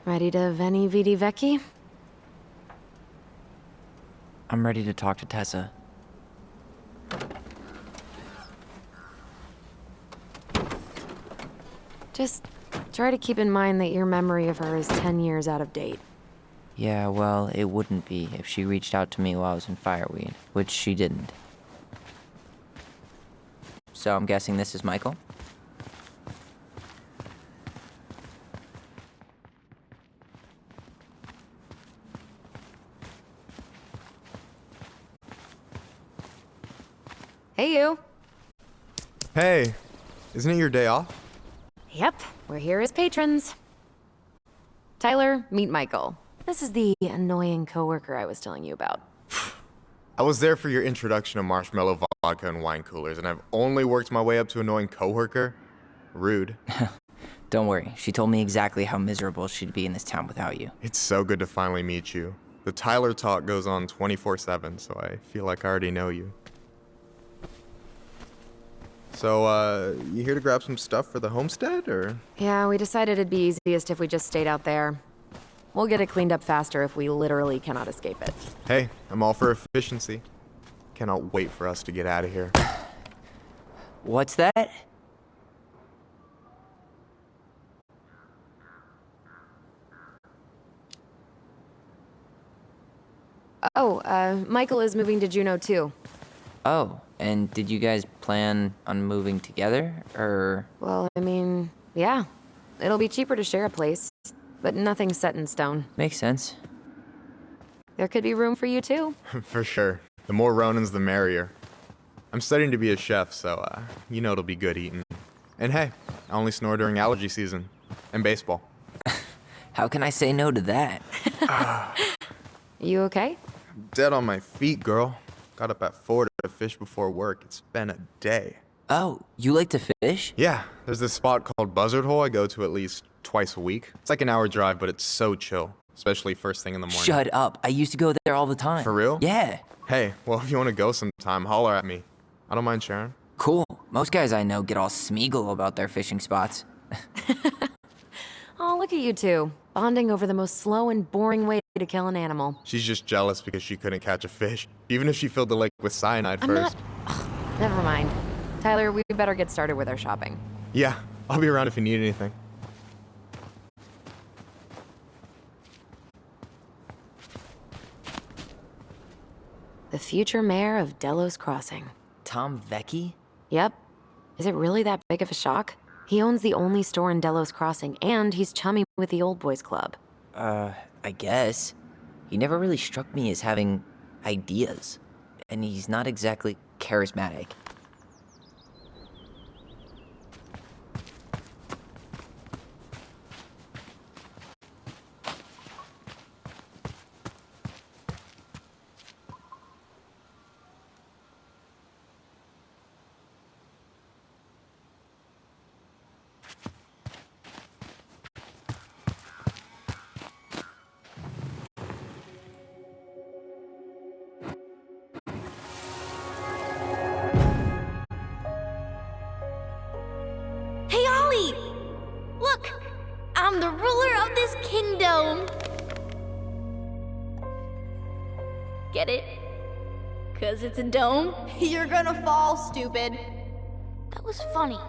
Ready to Veni Vidi Vici? I'm ready to talk to Tessa. Just try to keep in mind that your memory of her is 10 years out of date. Yeah, well, it wouldn't be if she reached out to me while I was in Fireweed, which she didn't. So I'm guessing this is Michael? Hey, you. Hey, isn't it your day off? Yep, we're here as patrons. Tyler, meet Michael. This is the annoying coworker I was telling you about. I was there for your introduction to marshmallow vodka and wine coolers, and I've only worked my way up to annoying coworker. Rude. Don't worry, she told me exactly how miserable she'd be in this town without you. It's so good to finally meet you. The Tyler talk goes on 24/7, so I feel like I already know you. So, you here to grab some stuff for the homestead, or? Yeah, we decided it'd be easiest if we just stayed out there. We'll get it cleaned up faster if we literally cannot escape it. Hey, I'm all for efficiency. Cannot wait for us to get out of here. What's that? Michael is moving to Juneau too. Oh, and did you guys plan on moving together, or? Well, I mean, yeah. It'll be cheaper to share a place, but nothing's set in stone. Makes sense. There could be room for you too. For sure. The more Ronins, the merrier. I'm studying to be a chef, so, you know it'll be good eating. And hey, I only snore during allergy season. And baseball. How can I say no to that? You okay? Dead on my feet, girl. Got up at 4 to fish before work. It's been a day. Oh, you like to fish? Yeah, there's this spot called Buzzard Hole I go to at least twice a week. It's like an hour drive, but it's so chill. Especially first thing in the morning. Shut up. I used to go there all the time. For real? Yeah. Hey, well, if you want to go sometime, holler at me. I don't mind sharing. Cool. Most guys I know get all Smeagol about their fishing spots. Oh, look at you two. Bonding over the most slow and boring way to kill an animal. She's just jealous because she couldn't catch a fish, even if she filled the lake with cyanide I'm first. not... Ugh, never mind. Tyler, we better get started with our shopping. Yeah, I'll be around if you need anything. The future mayor of Delos Crossing. Tom Vecchi? Yep. Is it really that big of a shock? He owns the only store in Delos Crossing, and he's chummy with the Old Boys Club. I guess. He never really struck me as having ideas. And he's not exactly charismatic. Hey, Ollie! Look! I'm the ruler of this kingdom! Get it? 'Cause it's a dome? You're gonna fall, stupid. That was funny.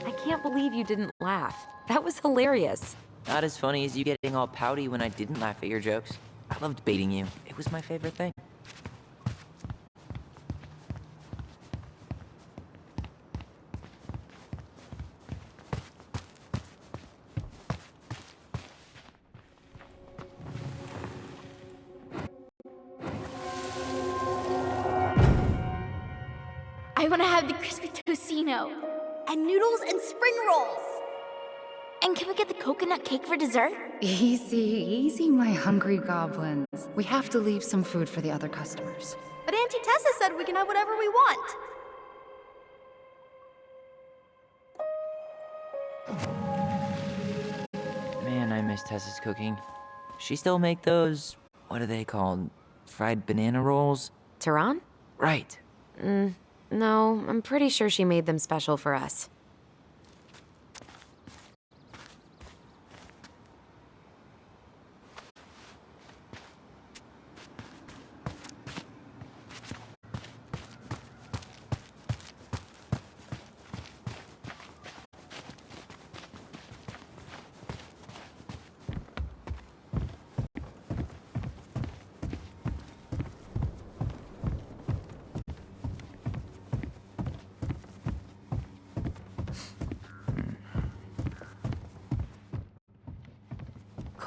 I can't believe you didn't laugh. That was hilarious. Not as funny as you getting all pouty when I didn't laugh at your jokes. I loved baiting you. It was my favorite thing. I wanna have the crispy tocino, and noodles and spring rolls. And can we get the coconut cake for dessert? Easy, easy, my hungry goblins. We have to leave some food for the other customers. But Auntie Tessa said we can have whatever we want. Man, I miss Tessa's cooking. She still make those, what are they called? Fried banana rolls? Tehran? Right. No, I'm pretty sure she made them special for us.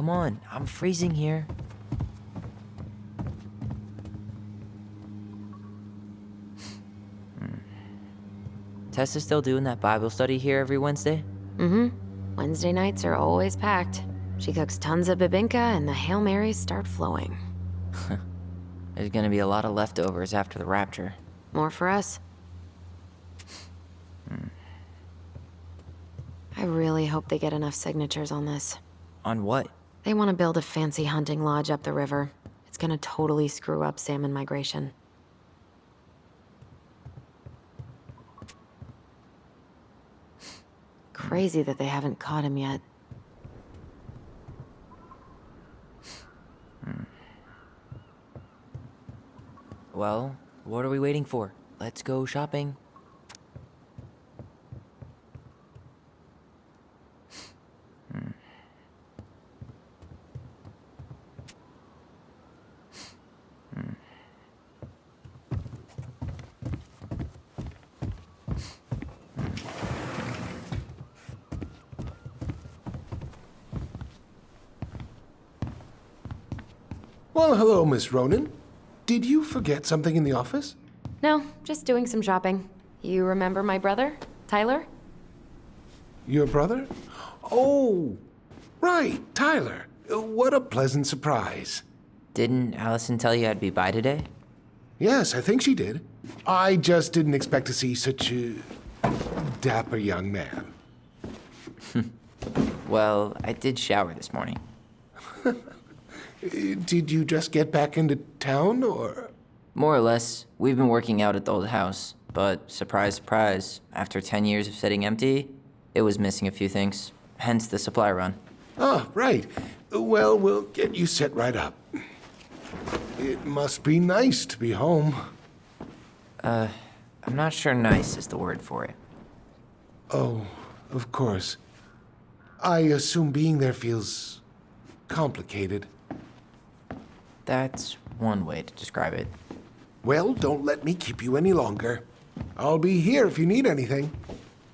come on. I'm freezing here. Tessa's still doing that Bible study here every Wednesday? Mm-hmm. Wednesday nights are always packed. She cooks tons of bibinka and the Hail Marys start flowing. There's gonna be a lot of leftovers after the rapture. More for us. I really hope they get enough signatures on this. On what? They want to build a fancy hunting lodge up the river. It's gonna totally screw up salmon migration. Crazy that they haven't caught him yet. Well, what are we waiting for? Let's go shopping. Well, hello, Miss Ronan. Did you forget something in the office? No, just doing some shopping. You remember my brother, Tyler? Your brother? Oh, right, Tyler. What a pleasant surprise. Didn't Allison tell you I'd be by today? Yes, I think she did. I just didn't expect to see such a dapper young man. Well, I did shower this morning. Did you just get back into town, or? More or less, we've been working out at the old house, but surprise, surprise, after 10 years of sitting empty, it was missing a few things, hence the supply run. Oh, right. Well, we'll get you set right up. It must be nice to be home. I'm not sure nice is the word for it. Oh, of course. I assume being there feels complicated. That's one way to describe it. Well, don't let me keep you any longer. I'll be here if you need anything.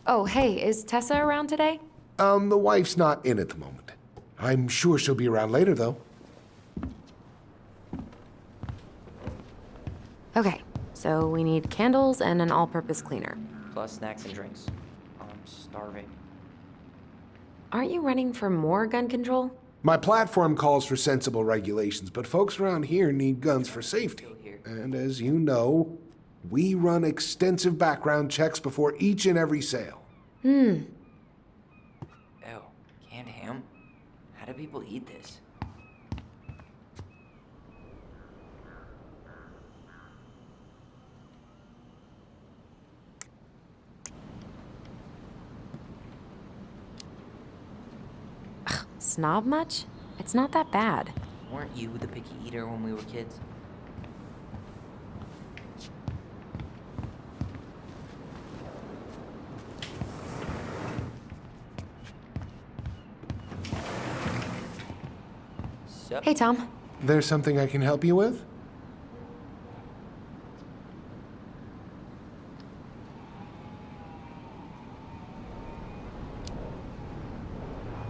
Oh, hey, is Tessa around today? The wife's not in at the moment. I'm sure she'll be around later, though. Okay, so we need candles and an all-purpose cleaner. Plus snacks and drinks. I'm starving. Aren't you running for more gun control? My platform calls for sensible regulations, but folks around here need guns for safety. And as you know, we run extensive background checks before each and every sale. Ew, canned ham? How do people eat this? Snob much? It's not that bad. Weren't you the picky eater when we were kids? So, Hey, Tom. There's something I can help you with?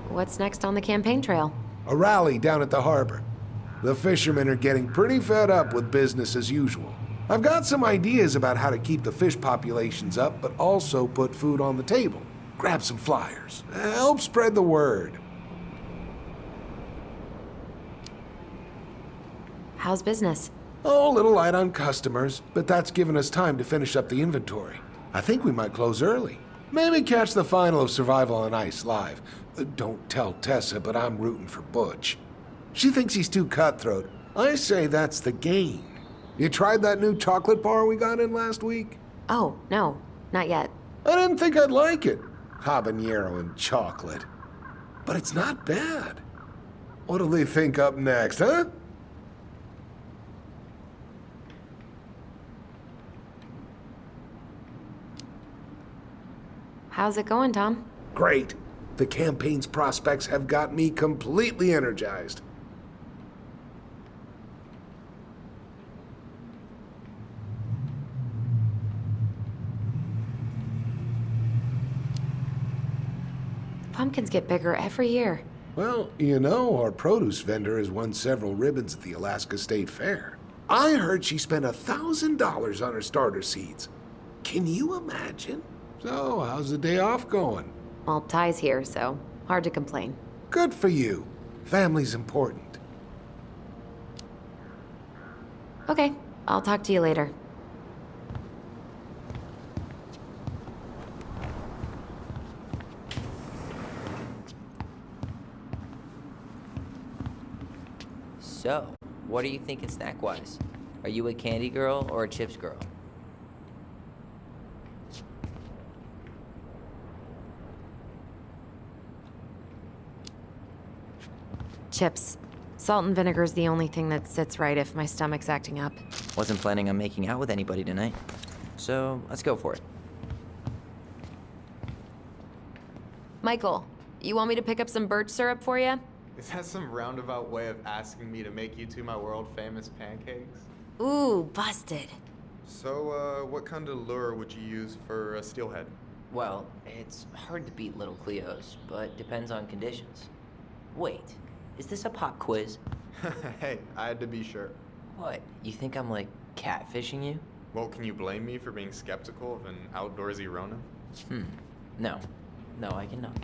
What's next on the campaign trail? A rally down at the harbor. The fishermen are getting pretty fed up with business as usual. I've got some ideas about how to keep the fish populations up, but also put food on the table. Grab some flyers. Help spread the word. How's business? Oh, a little light on customers, but that's given us time to finish up the inventory. I think we might close early. Maybe catch the final of Survival on Ice live. Don't tell Tessa, but I'm rooting for Butch. She thinks he's too cutthroat. I say that's the game. You tried that new chocolate bar we got in last week? Oh, no, not yet. I didn't think I'd like it. Habanero and chocolate. But it's not bad. What'll they think up next, huh? How's it going, Tom? Great. The campaign's prospects have got me completely energized. Pumpkins get bigger every year. Well, you know, our produce vendor has won several ribbons at the Alaska State Fair. I heard she spent $1,000 on her starter seeds. Can you imagine? So, how's the day off going? Well, Ty's here, so hard to complain. Good for you. Family's important. Okay, I'll talk to you later. So, what are you thinking snack-wise? Are you a candy girl or a chips girl? Chips. Salt and vinegar's the only thing that sits right if my stomach's acting up. Wasn't planning on making out with anybody tonight. So, let's go for it. Michael, you want me to pick up some birch syrup for you? Is that some roundabout way of asking me to make you two my world-famous pancakes? Ooh, busted. So, what kind of lure would you use for a steelhead? Well, it's hard to beat Little Cleo's, but depends on conditions. Wait, is this a pop quiz? Hey, I had to be sure. What, you think I'm like catfishing you? Well, can you blame me for being skeptical of an outdoorsy Rona? No. No, I cannot.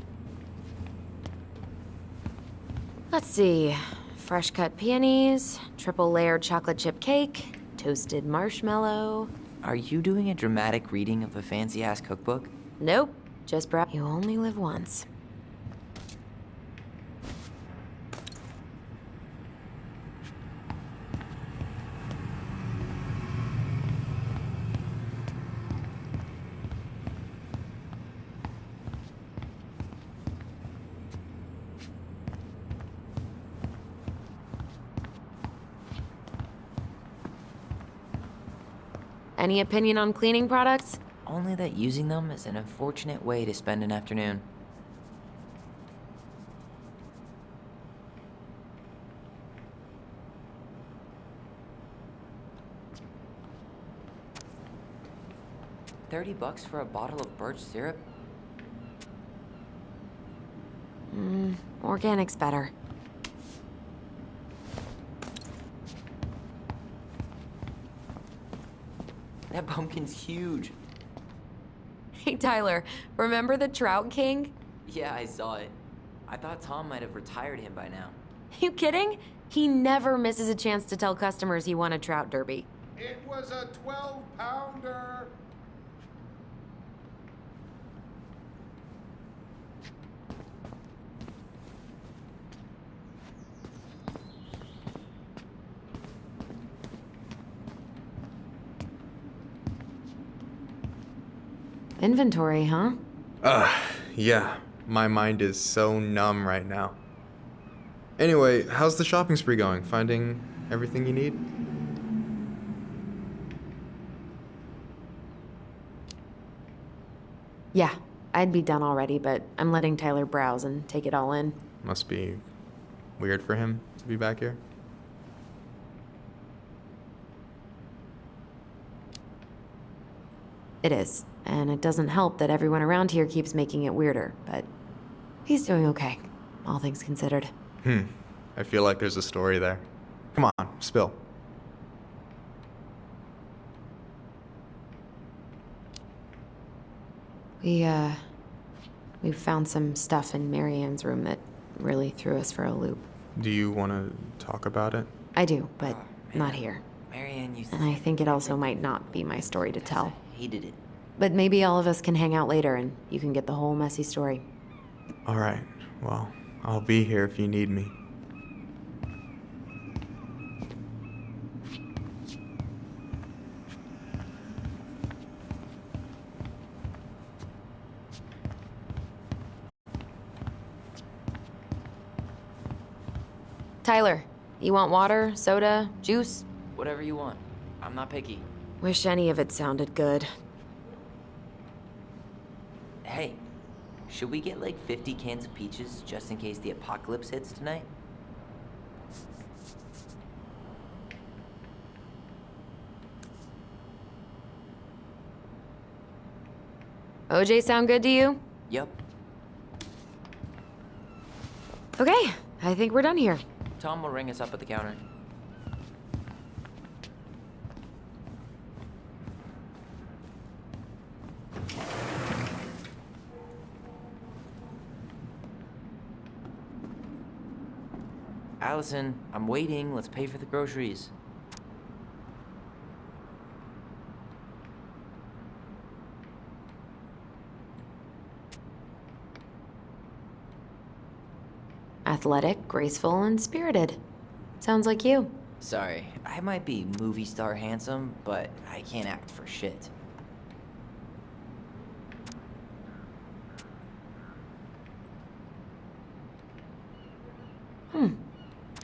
Let's see. Fresh cut peonies, triple layered chocolate chip cake, toasted marshmallow. Are you doing a dramatic reading of a fancy-ass cookbook? Nope, just you only live once. Any opinion on cleaning products? Only that using them is an unfortunate way to spend an afternoon. $30 for a bottle of birch syrup? Organic's better. That pumpkin's huge. Hey, Tyler, remember the Trout King? Yeah, I saw it. I thought Tom might have retired him by now. You kidding? He never misses a chance to tell customers he won a trout derby. It was a 12-pounder. Inventory, huh? Yeah. My mind is so numb right now. Anyway, how's the shopping spree going? Finding everything you need? Yeah, I'd be done already, but I'm letting Tyler browse and take it all in. Must be weird for him to be back here. It is, and it doesn't help that everyone around here keeps making it weirder, but he's doing okay, all things considered. I feel like there's a story there. Come on, spill. We found some stuff in Marianne's room that really threw us for a loop. Do you want to talk about it? I do, but not here. Marianne used to And I think it also might not be my story to tell. hated it. But maybe all of us can hang out later and you can get the whole messy story. All right. Well, I'll be here if you need me. Tyler, you want water, soda, juice? Whatever you want. I'm not picky. Wish any of it sounded good. Hey, should we get like 50 cans of peaches just in case the apocalypse hits tonight? OJ sound good to you? Yup. Okay, I think we're done here. Tom will ring us up at the counter. Allison, I'm waiting. Let's pay for the groceries. Athletic, graceful, and spirited. Sounds like you. Sorry, I might be movie star handsome, but I can't act for shit.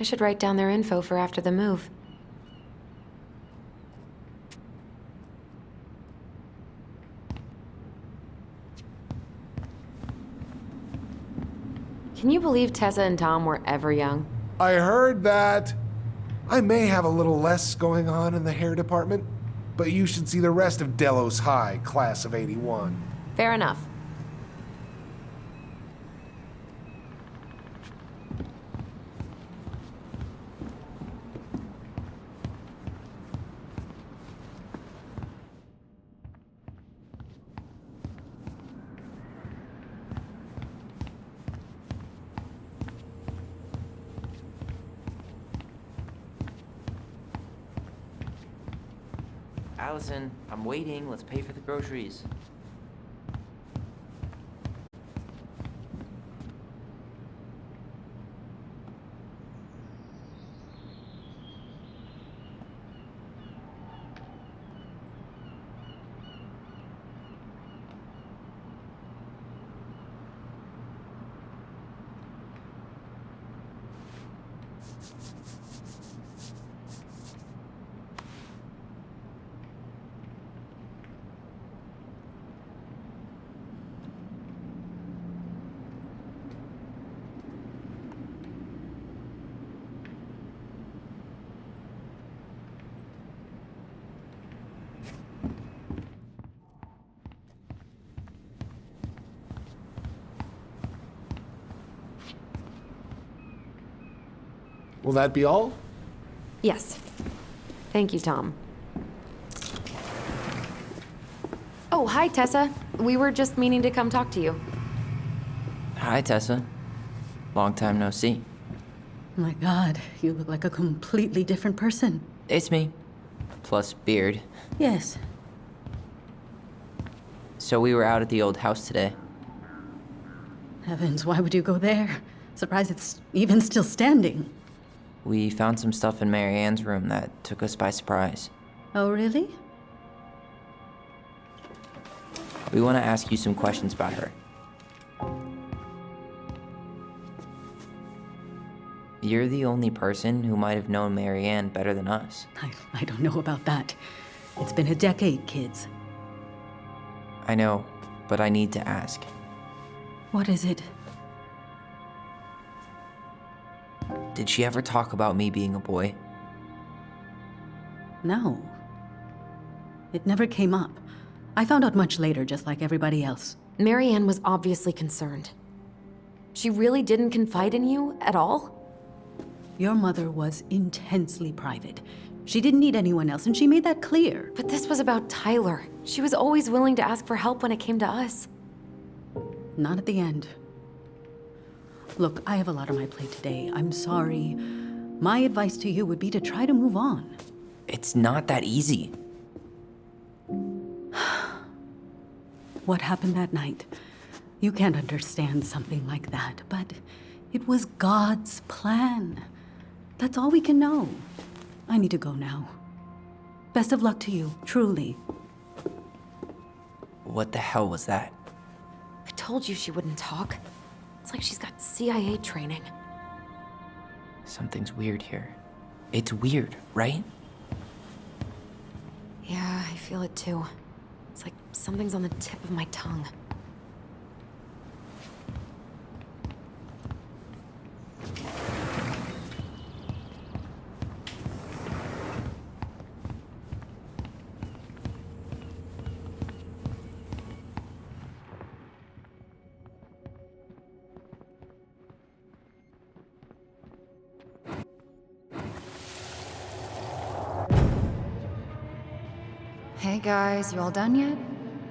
I should write down their info for after the move. Can you believe Tessa and Tom were ever young? I heard that. I may have a little less going on in the hair department, but you should see the rest of Delos High, class of '81. Fair enough. Allison, I'm waiting. Let's pay for the groceries. Will that be all? Yes. Thank you, Tom. Oh, hi, Tessa. We were just meaning to come talk to you. Hi, Tessa. Long time no see. My God, you look like a completely different person. It's me. Plus beard. Yes. So we were out at the old house today. Heavens, why would you go there? Surprised it's even still standing. We found some stuff in Mary Ann's room that took us by surprise. Oh, really? We want to ask you some questions about her. You're the only person who might have known Mary Ann better than us. I don't know about that. It's been a decade, kids. I know, but I need to ask. What is it? Did she ever talk about me being a boy? No. It never came up. I found out much later, just like everybody else. Mary Ann was obviously concerned. She really didn't confide in you at all? Your mother was intensely private. She didn't need anyone else, and she made that clear. But this was about Tyler. She was always willing to ask for help when it came to us. Not at the end. Look, I have a lot on my plate today. I'm sorry. My advice to you would be to try to move on. It's not that easy. What happened that night? You can't understand something like that, but it was God's plan. That's all we can know. I need to go now. Best of luck to you, truly. What the hell was that? I told you she wouldn't talk. It's like she's got CIA training. Something's weird here. It's weird, right? Yeah, I feel it too. It's like something's on the tip of my tongue. Hey guys, you all done yet?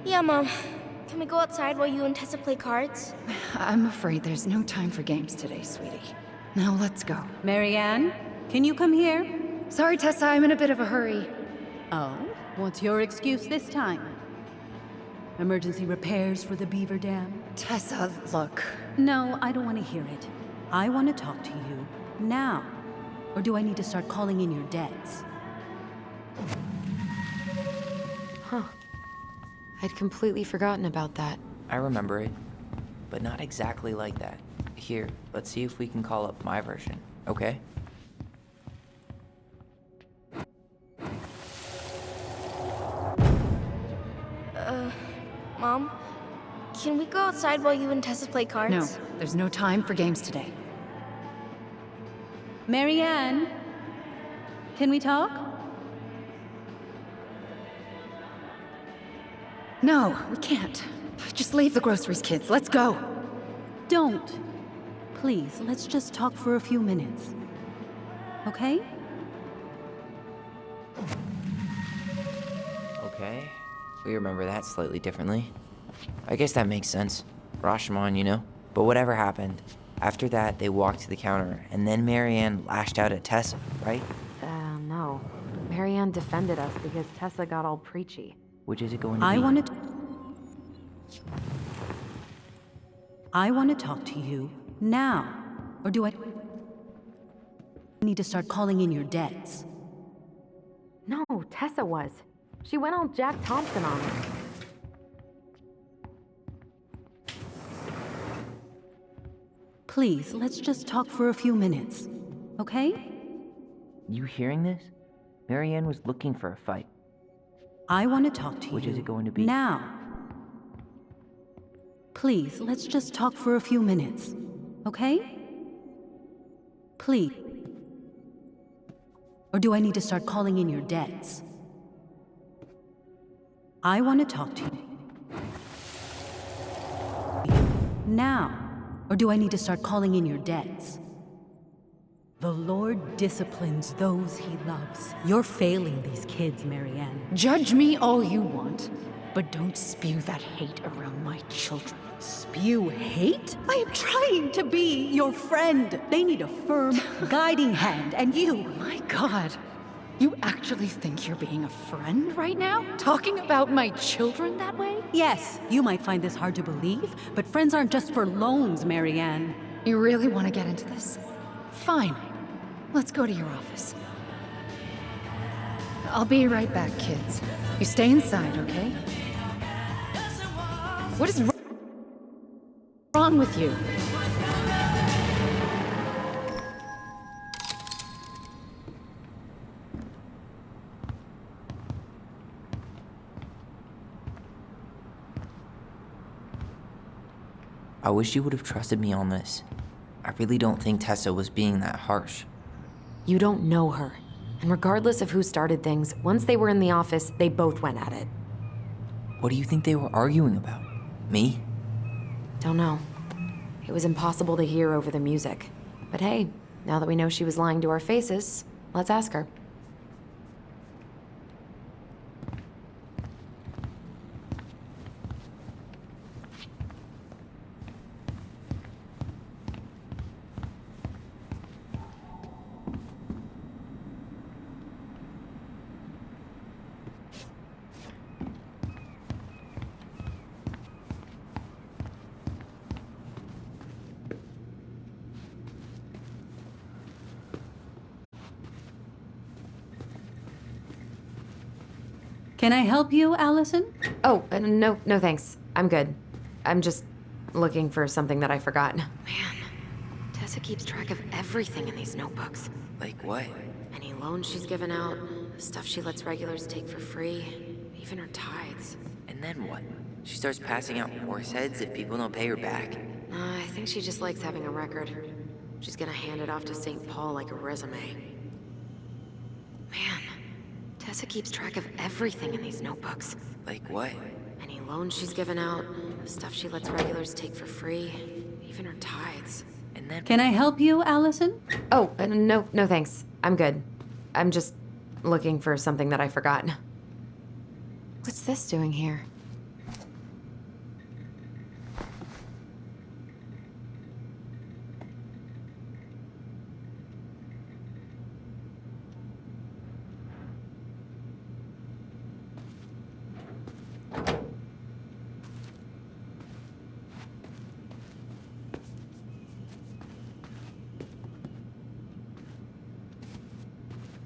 Yeah, Mom. Can we go outside while you and Tessa play cards? I'm afraid there's no time for games today, sweetie. Now let's go. Marianne, can you come here? Sorry, Tessa, I'm in a bit of a hurry. Oh, what's your excuse this time? Emergency repairs for the beaver dam? Tessa, look. No, I don't want to hear it. I want to talk to you now. Or do I need to start calling in your debts? I'd completely forgotten about that. I remember it, but not exactly like that. Here, let's see if we can call up my version, okay? Mom, can we go outside while you and Tessa play cards? No, there's no time for games today. Marianne, can we talk? No, we can't. Just leave the groceries, kids. Let's go. Don't. Please, let's just talk for a few minutes. Okay? Okay, we remember that slightly differently. I guess that makes sense. Rashomon, you know? But whatever happened, after that, they walked to the counter, and then Marianne lashed out at Tessa, right? No. Marianne defended us because Tessa got all preachy. Which is it going to be? I want to talk to you now. Or do I need to start calling in your debts? No, Tessa was. She went all Jack Thompson on me. Please, let's just talk for a few minutes. Okay? You hearing this? Marianne was looking for a fight. I want to talk to you. Which is it going to be? Now. Please, let's just talk for a few minutes. Okay? Please. Or do I need to start calling in your debts? I want to talk to you. Now. Or do I need to start calling in your debts? The Lord disciplines those he loves. You're failing these kids, Marianne. Judge me all you want, but don't spew that hate around my children. Spew hate? I am trying to be your friend. They need a firm, guiding hand, and you... My God. You actually think you're being a friend right now? Talking about my children that way? Yes, you might find this hard to believe, but friends aren't just for loans, Marianne. You really want to get into this? Fine. Let's go to your office. I'll be right back, kids. You stay inside, okay? What is wrong with you? I wish you would have trusted me on this. I really don't think Tessa was being that harsh. You don't know her. And regardless of who started things, once they were in the office, they both went at it. What do you think they were arguing about? Me? Don't know. It was impossible to hear over the music. But hey, now that we know she was lying to our faces, let's ask her. Can I help you, Allison? Oh, no thanks. I'm good. I'm just looking for something that I forgot. Man, Tessa keeps track of everything in these notebooks. Like what? Any loans she's given out, stuff she lets regulars take for free, even her tithes. And then what? She starts passing out horse heads if people don't pay her back. I think she just likes having a record. She's gonna hand it off to St. Paul like a resume. Man, Tessa keeps track of everything in these notebooks. Like what? Any loans she's given out, stuff she lets regulars take for free, even her tithes. And then Can I help you, Allison? Oh, no thanks. I'm good. I'm just looking for something that I forgot. What's this doing here?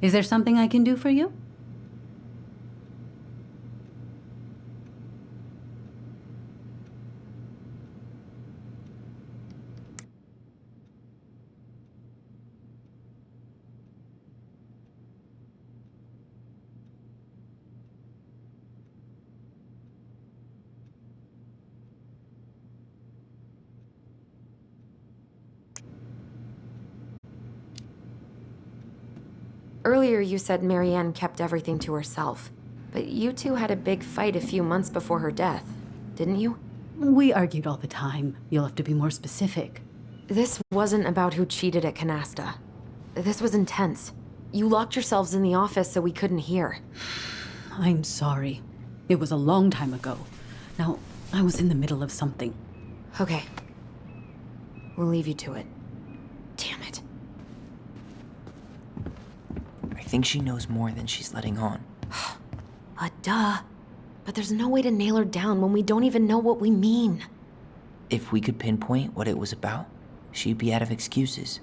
Is there something I can do for you? Earlier you said Marianne kept everything to herself. But you two had a big fight a few months before her death, didn't you? We argued all the time. You'll have to be more specific. This wasn't about who cheated at Canasta. This was intense. You locked yourselves in the office so we couldn't hear. I'm sorry. It was a long time ago. Now, I was in the middle of something. Okay. We'll leave you to it. Damn it. I think she knows more than she's letting on. Duh. But there's no way to nail her down when we don't even know what we mean. If we could pinpoint what it was about, she'd be out of excuses.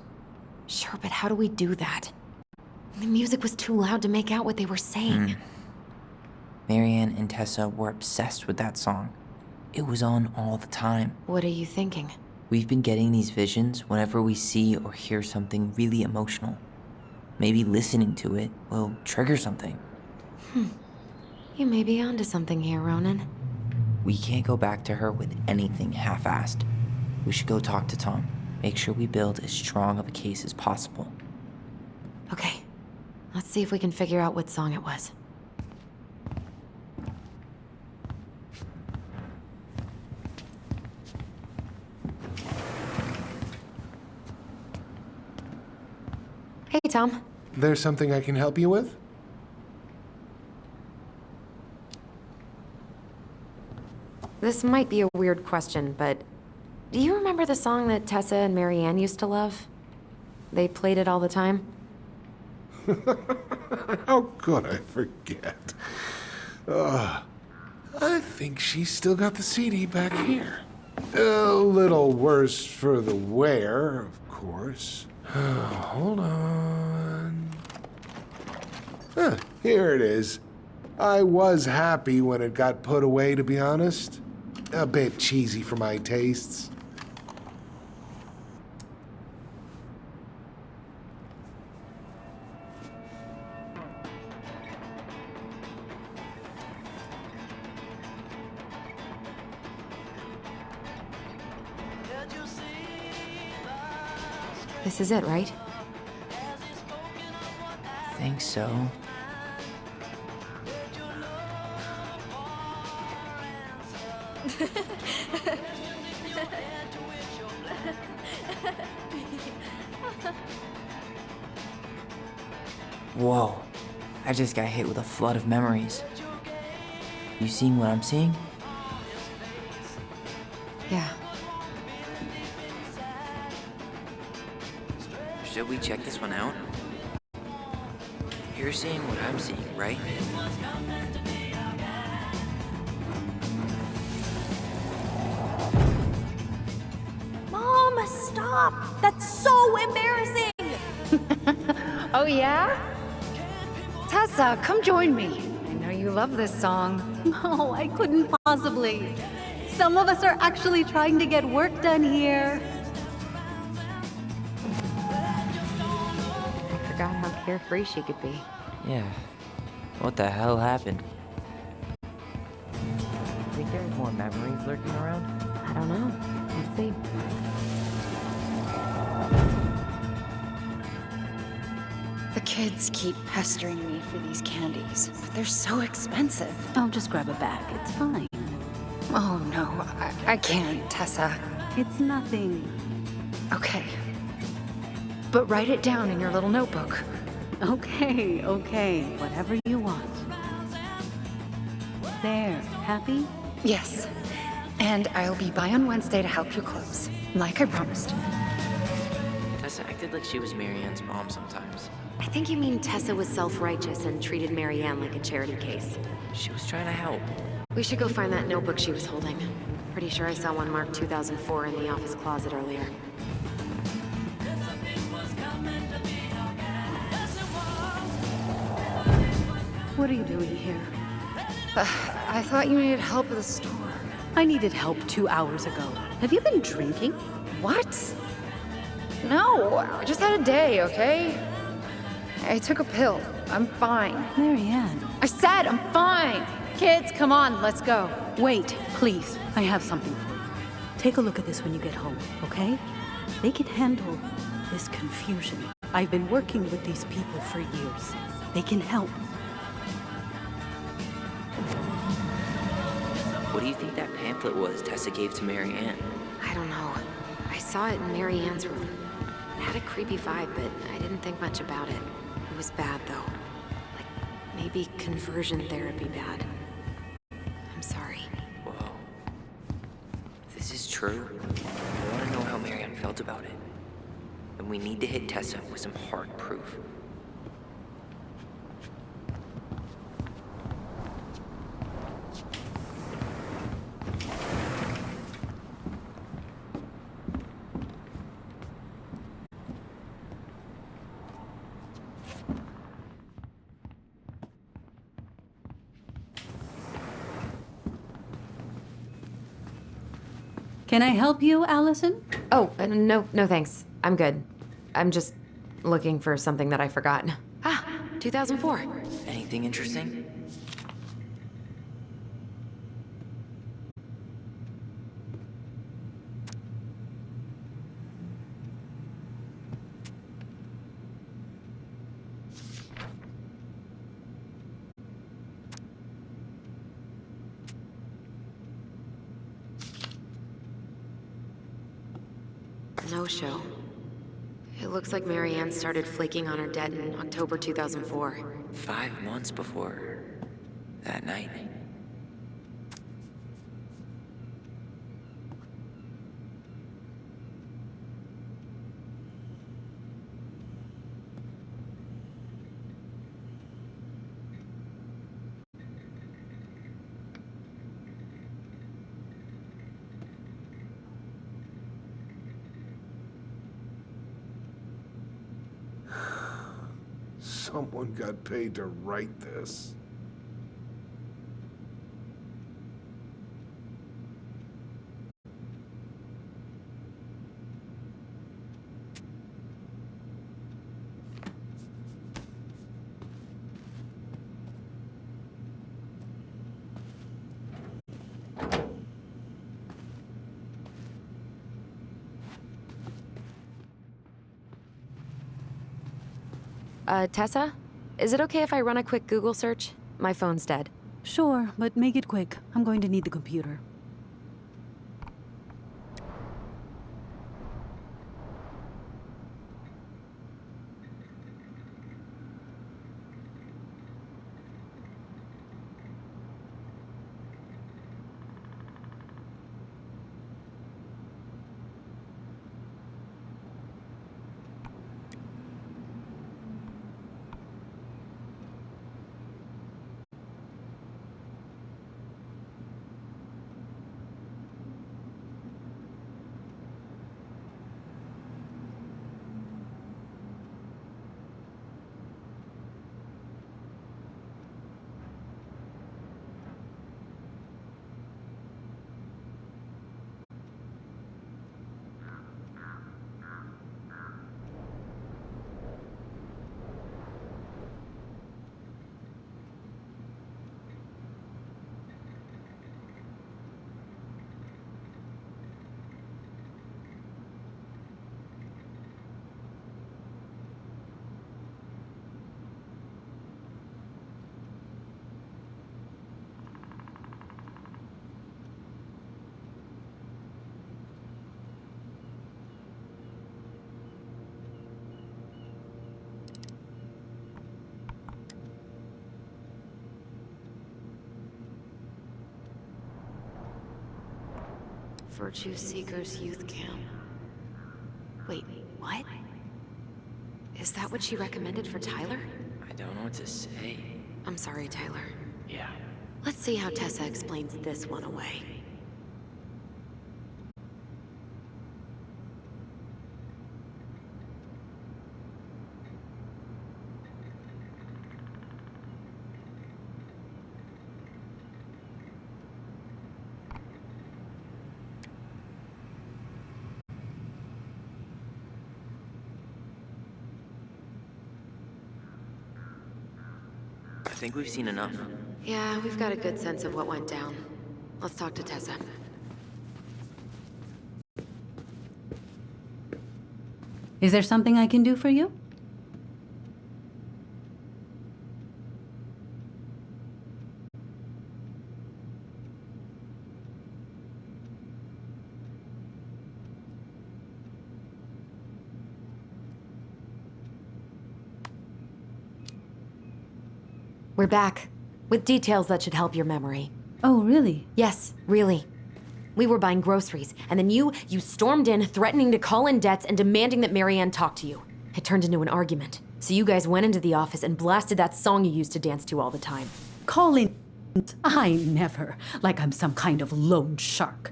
Sure, but how do we do that? The music was too loud to make out what they were saying. Marianne and Tessa were obsessed with that song. It was on all the time. What are you thinking? We've been getting these visions whenever we see or hear something really emotional. Maybe listening to it will trigger something. You may be onto something here, Ronan. We can't go back to her with anything half-assed. We should go talk to Tom. Make sure we build as strong of a case as possible. Okay. Let's see if we can figure out what song it was. Hey, Tom. There's something I can help you with? This might be a weird question, but do you remember the song that Tessa and Marianne used to love? They played it all the time. How could I forget? I think she's still got the CD back here. A little worse for the wear, of course. Hold on. Here it is. I was happy when it got put away, to be honest. A bit cheesy for my tastes. This is it, right? Think so. Whoa. I just got hit with a flood of memories. You seeing what I'm seeing? Yeah. Should we check this one out? You're seeing what I'm seeing, right? Mom, stop! That's so embarrassing! Oh, yeah? Tessa, come join me. I know you love this song. No, I couldn't possibly. Some of us are actually trying to get work done here. I forgot how carefree she could be. Yeah. What the hell happened? Think there's more memories lurking around? I don't know. Let's see. The kids keep pestering me for these candies, but they're so expensive. I'll just grab a bag. It's fine. Oh, no, I can't, Tessa. It's nothing. Okay. But write it down in your little notebook. Okay. Whatever you want. There, happy? Yes. And I'll be by on Wednesday to help you close, like I promised. Tessa acted like she was Marianne's mom sometimes. I think you mean Tessa was self-righteous and treated Marianne like a charity case. She was trying to help. We should go find that notebook she was holding. Pretty sure I saw one marked 2004 in the office closet earlier. What are you doing here? I thought you needed help at the store. I needed help 2 hours ago. Have you been drinking? What? No, I just had a day, okay? I took a pill. I'm fine. Marianne. I said I'm fine! Kids, come on, let's go. Wait, please. I have something for you. Take a look at this when you get home, okay? They can handle this confusion. I've been working with these people for years. They can help. What do you think that pamphlet was Tessa gave to Marianne? I don't know. I saw it in Marianne's room. It had a creepy vibe, but I didn't think much about it. It was bad, though. Like, maybe conversion therapy bad. I'm sorry. Whoa. If this is true, I want to know how Marianne felt about it. And we need to hit Tessa with some hard proof. Can I help you, Allison? Oh, no thanks. I'm good. I'm just looking for something that I forgot. Ah, 2004. Anything interesting? No show. It looks like Marianne started flaking on her debt in October 2004. 5 months before that night. Someone got paid to write this. Tessa? Is it okay if I run a quick Google search? My phone's dead. Sure, but make it quick. I'm going to need the computer. Virtue Seekers Youth Camp. Wait, what? Is that what she recommended for Tyler? I don't know what to say. I'm sorry, Tyler. Yeah. Let's see how Tessa explains this one away. I think we've seen enough. Yeah, we've got a good sense of what went down. Let's talk to Tessa. Is there something I can do for you? We're back, with details that should help your memory. Oh, really? Yes, really. We were buying groceries, and then you stormed in, threatening to call in debts and demanding that Marianne talk to you. It turned into an argument. So you guys went into the office and blasted that song you used to dance to all the time. Colin, I never. Like I'm some kind of loan shark.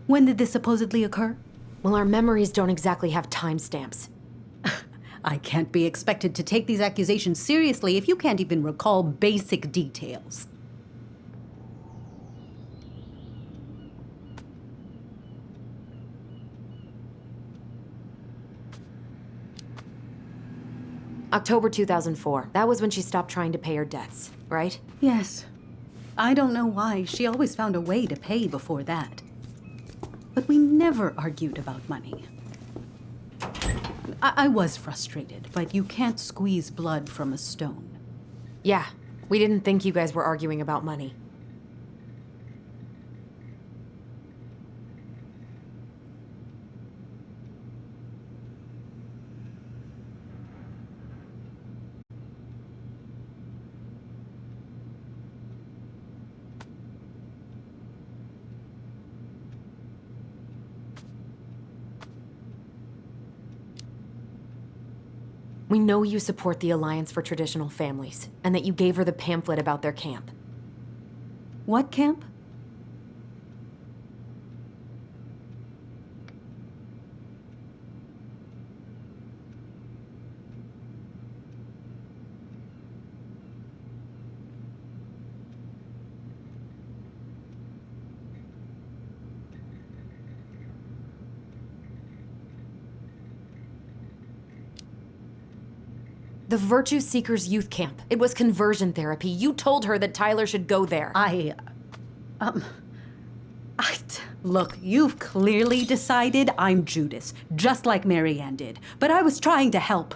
When did this supposedly occur? Well, our memories don't exactly have timestamps. I can't be expected to take these accusations seriously if you can't even recall basic details. October 2004. That was when she stopped trying to pay her debts, right? Yes. I don't know why. She always found a way to pay before that. But we never argued about money. I was frustrated, but you can't squeeze blood from a stone. Yeah, we didn't think you guys were arguing about money. We know you support the Alliance for Traditional Families, and that you gave her the pamphlet about their camp. What camp? The Virtue Seekers Youth Camp. It was conversion therapy. You told her that Tyler should go there. Look, you've clearly decided I'm Judas, just like Marianne did. But I was trying to help.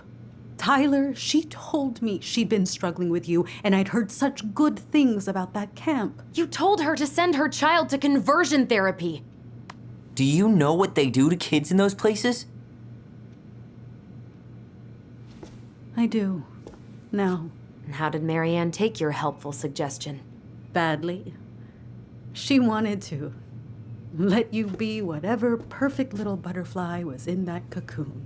Tyler, she told me she'd been struggling with you, and I'd heard such good things about that camp. You told her to send her child to conversion therapy. Do you know what they do to kids in those places? I do. Now. And how did Marianne take your helpful suggestion? Badly. She wanted to let you be whatever perfect little butterfly was in that cocoon.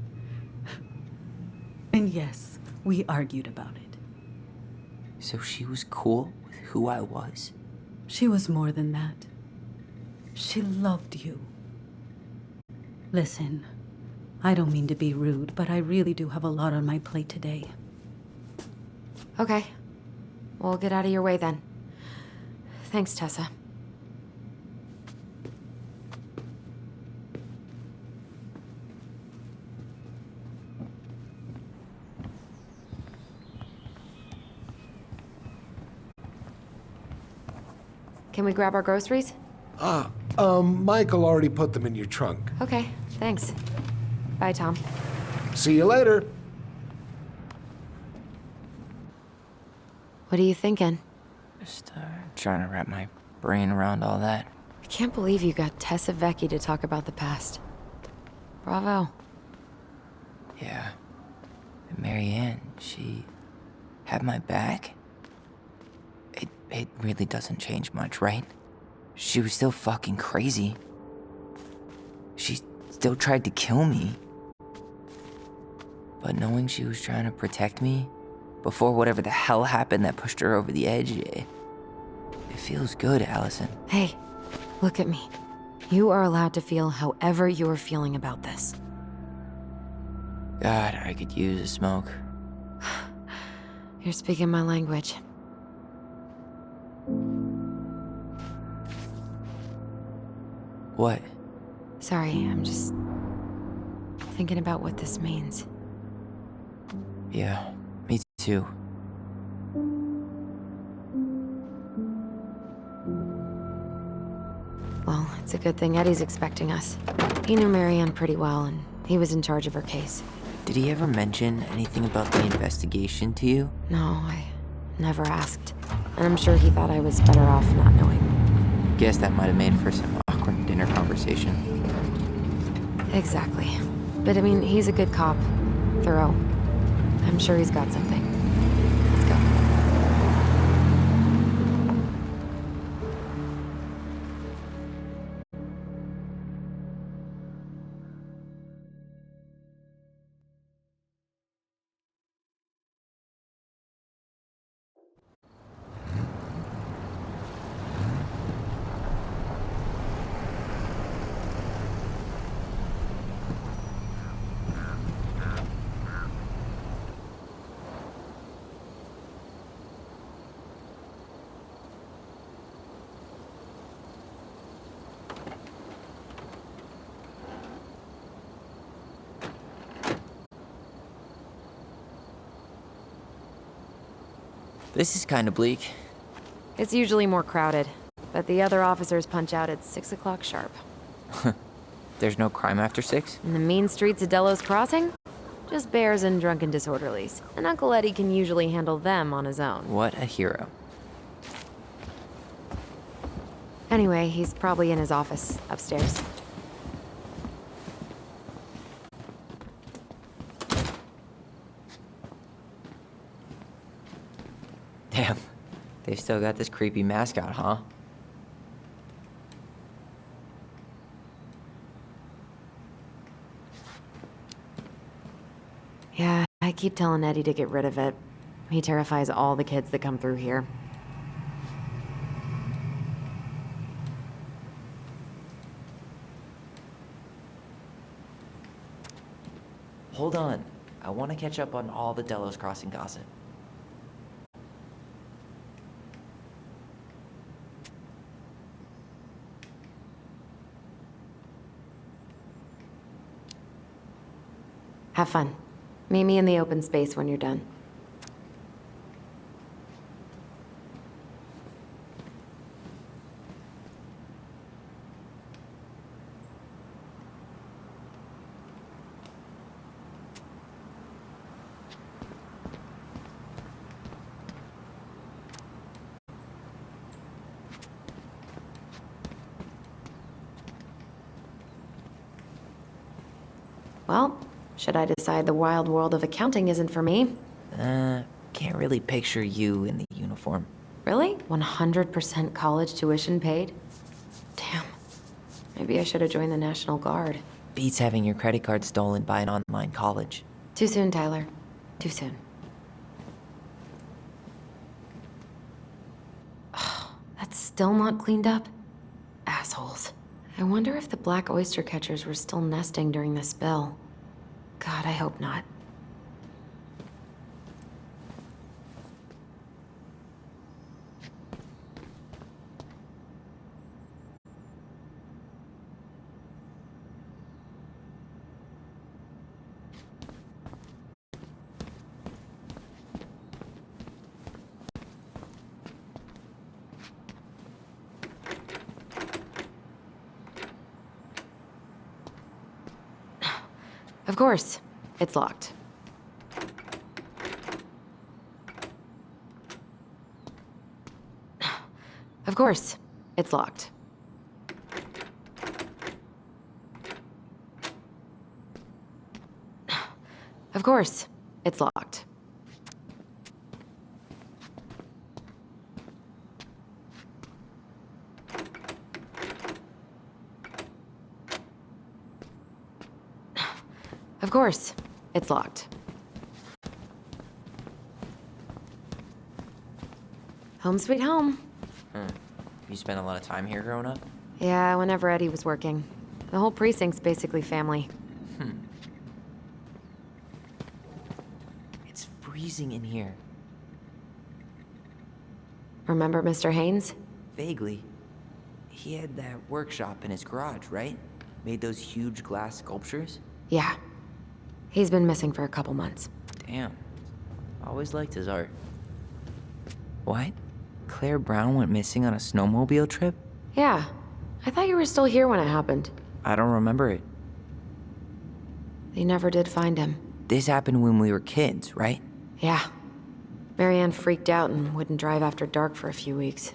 And yes, we argued about it. So she was cool with who I was? She was more than that. She loved you. Listen, I don't mean to be rude, but I really do have a lot on my plate today. Okay. We'll get out of your way then. Thanks, Tessa. Can we grab our groceries? Michael already put them in your trunk. Okay, thanks. Bye, Tom. See you later. What are you thinking? Just trying to wrap my brain around all that. I can't believe you got Tessa Vecchi to talk about the past. Bravo. Yeah. And Marianne, she had my back. It really doesn't change much, right? She was still fucking crazy. still tried to kill me. But knowing she was trying to protect me before whatever the hell happened that pushed her over the edge, it feels good, Allison. Hey, look at me. You are allowed to feel however you are feeling about this. God, I could use a smoke. You're speaking my language. What? Sorry, I'm just thinking about what this means. Yeah, me too. Well, it's a good thing Eddie's expecting us. He knew Marianne pretty well, and he was in charge of her case. Did he ever mention anything about the investigation to you? No, I never asked. And I'm sure he thought I was better off not knowing. Guess that might have made for some awkward dinner conversation. Exactly. But I mean, he's a good cop. Thorough. I'm sure he's got something. Let's go. This is kind of bleak. It's usually more crowded, but the other officers punch out at 6 o'clock sharp. There's no crime after 6? In the mean streets of Delos Crossing? Just bears and drunken disorderlies. And Uncle Eddie can usually handle them on his own. What a hero. Anyway, he's probably in his office, upstairs. Damn, they've still got this creepy mascot, huh? Yeah, I keep telling Eddie to get rid of it. He terrifies all the kids that come through here. Hold on. I want to catch up on all the Delos Crossing gossip. Have fun. Meet me in the open space when you're done. Well, should I decide the wild world of accounting isn't for me? Can't really picture you in the uniform. Really? 100% college tuition paid? Damn. Maybe I should have joined the National Guard. Beats having your credit card stolen by an online college. Too soon, Tyler. Too soon. That's still not cleaned up? Assholes. I wonder if the black oyster catchers were still nesting during the spill. God, I hope not. Of course, it's locked. Of course, it's locked. Of course, it's locked. course. It's locked. Home sweet home. You spent a lot of time here growing up? Yeah, whenever Eddie was working. The whole precinct's basically family. It's freezing in here. Remember Mr. Haynes? Vaguely. He had that workshop in his garage, right? Made those huge glass sculptures? Yeah. He's been missing for a couple months. Damn. Always liked his art. What? Claire Brown went missing on a snowmobile trip? Yeah. I thought you were still here when it happened. I don't remember it. They never did find him. This happened when we were kids, right? Yeah. Marianne freaked out and wouldn't drive after dark for a few weeks.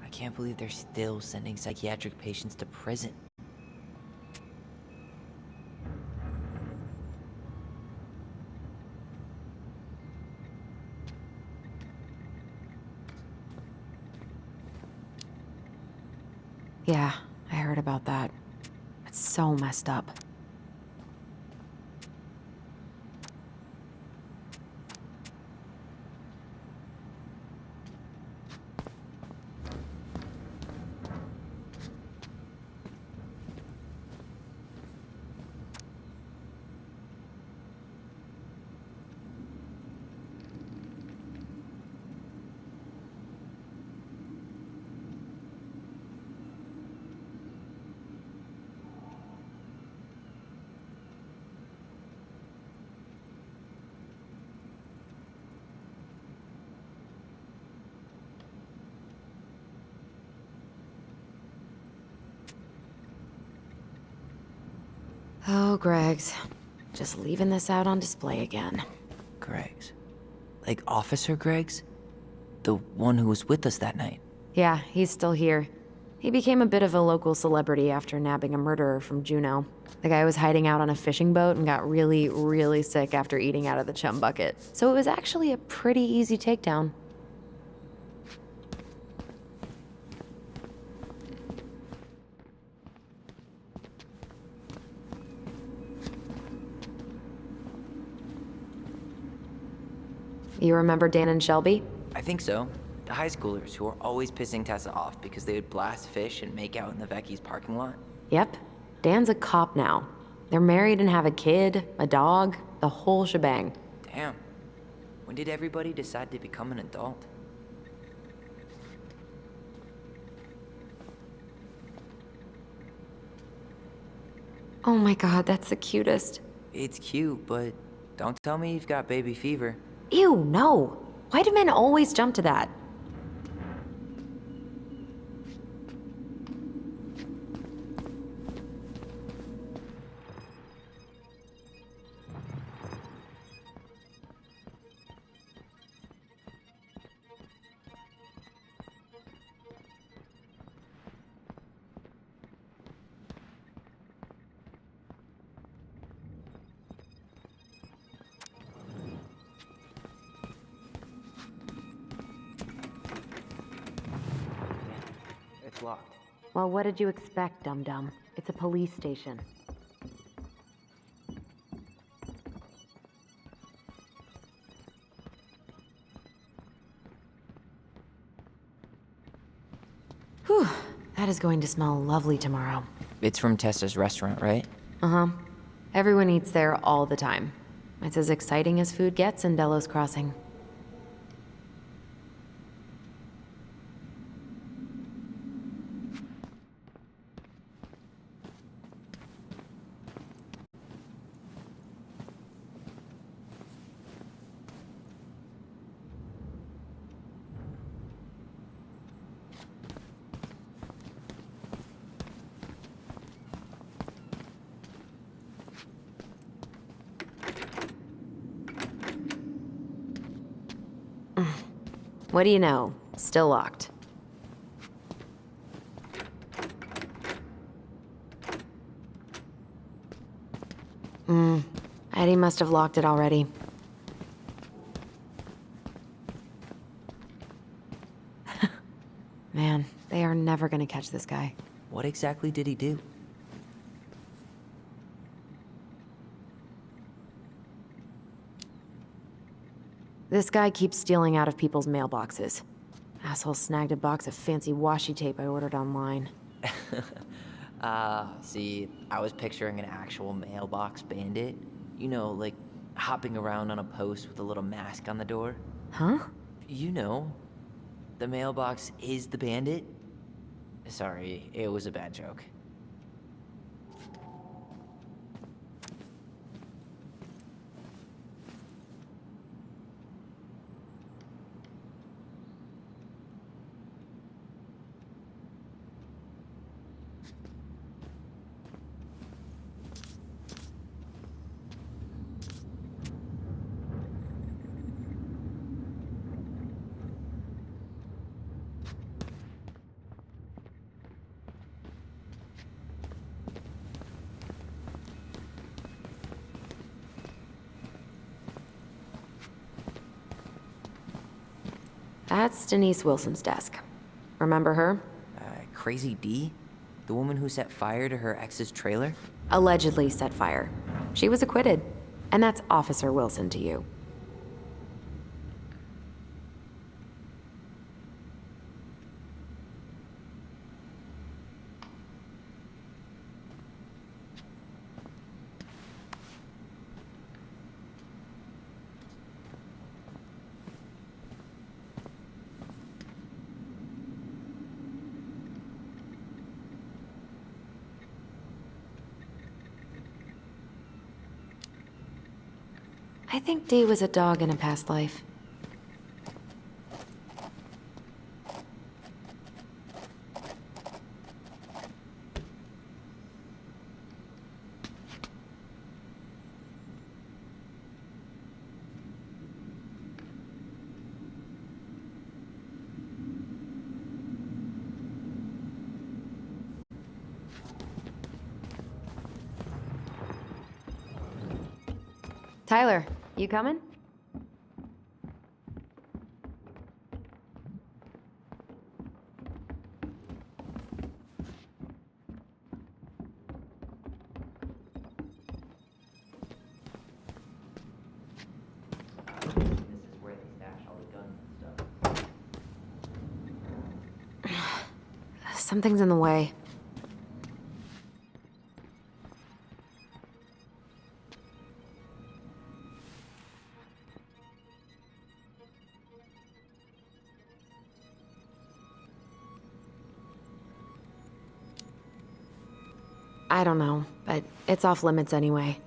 I can't believe they're still sending psychiatric patients to prison. Yeah, I heard about that. It's so messed up. Oh, Greg's. Just leaving this out on display again. Greg's. Like Officer Greg's? The one who was with us that night. Yeah, he's still here. He became a bit of a local celebrity after nabbing a murderer from Juneau. The guy was hiding out on a fishing boat and got really, really sick after eating out of the chum bucket. So it was actually a pretty easy takedown. You remember Dan and Shelby? I think so. The high schoolers who were always pissing Tessa off because they would blast fish and make out in the Vecchi's parking lot. Yep. Dan's a cop now. They're married and have a kid, a dog, the whole shebang. Damn. When did everybody decide to become an adult? Oh my god, that's the cutest. It's cute, but don't tell me you've got baby fever. Ew, no. Why do men always jump to that? It's locked. Well, what did you expect, dum-dum? It's a police station. Whew, that is going to smell lovely tomorrow. It's from Tessa's restaurant, right? Uh-huh. Everyone eats there all the time. It's as exciting as food gets in Delos Crossing. What do you know? Still locked. Eddie must have locked it already. Man, they are never gonna catch this guy. What exactly did he do? This guy keeps stealing out of people's mailboxes. Asshole snagged a box of fancy washi tape I ordered online. See, I was picturing an actual mailbox bandit. You know, like hopping around on a post with a little mask on the door. Huh? You know, the mailbox is the bandit. Sorry, it was a bad joke. That's Denise Wilson's desk. Remember her? Crazy D? The woman who set fire to her ex's trailer? Allegedly set fire. She was acquitted. And that's Officer Wilson to you. I think Dee was a dog in a past life. Tyler, you coming? This is where they stash all the guns and stuff. Something's in the way. I don't know, but it's off limits anyway.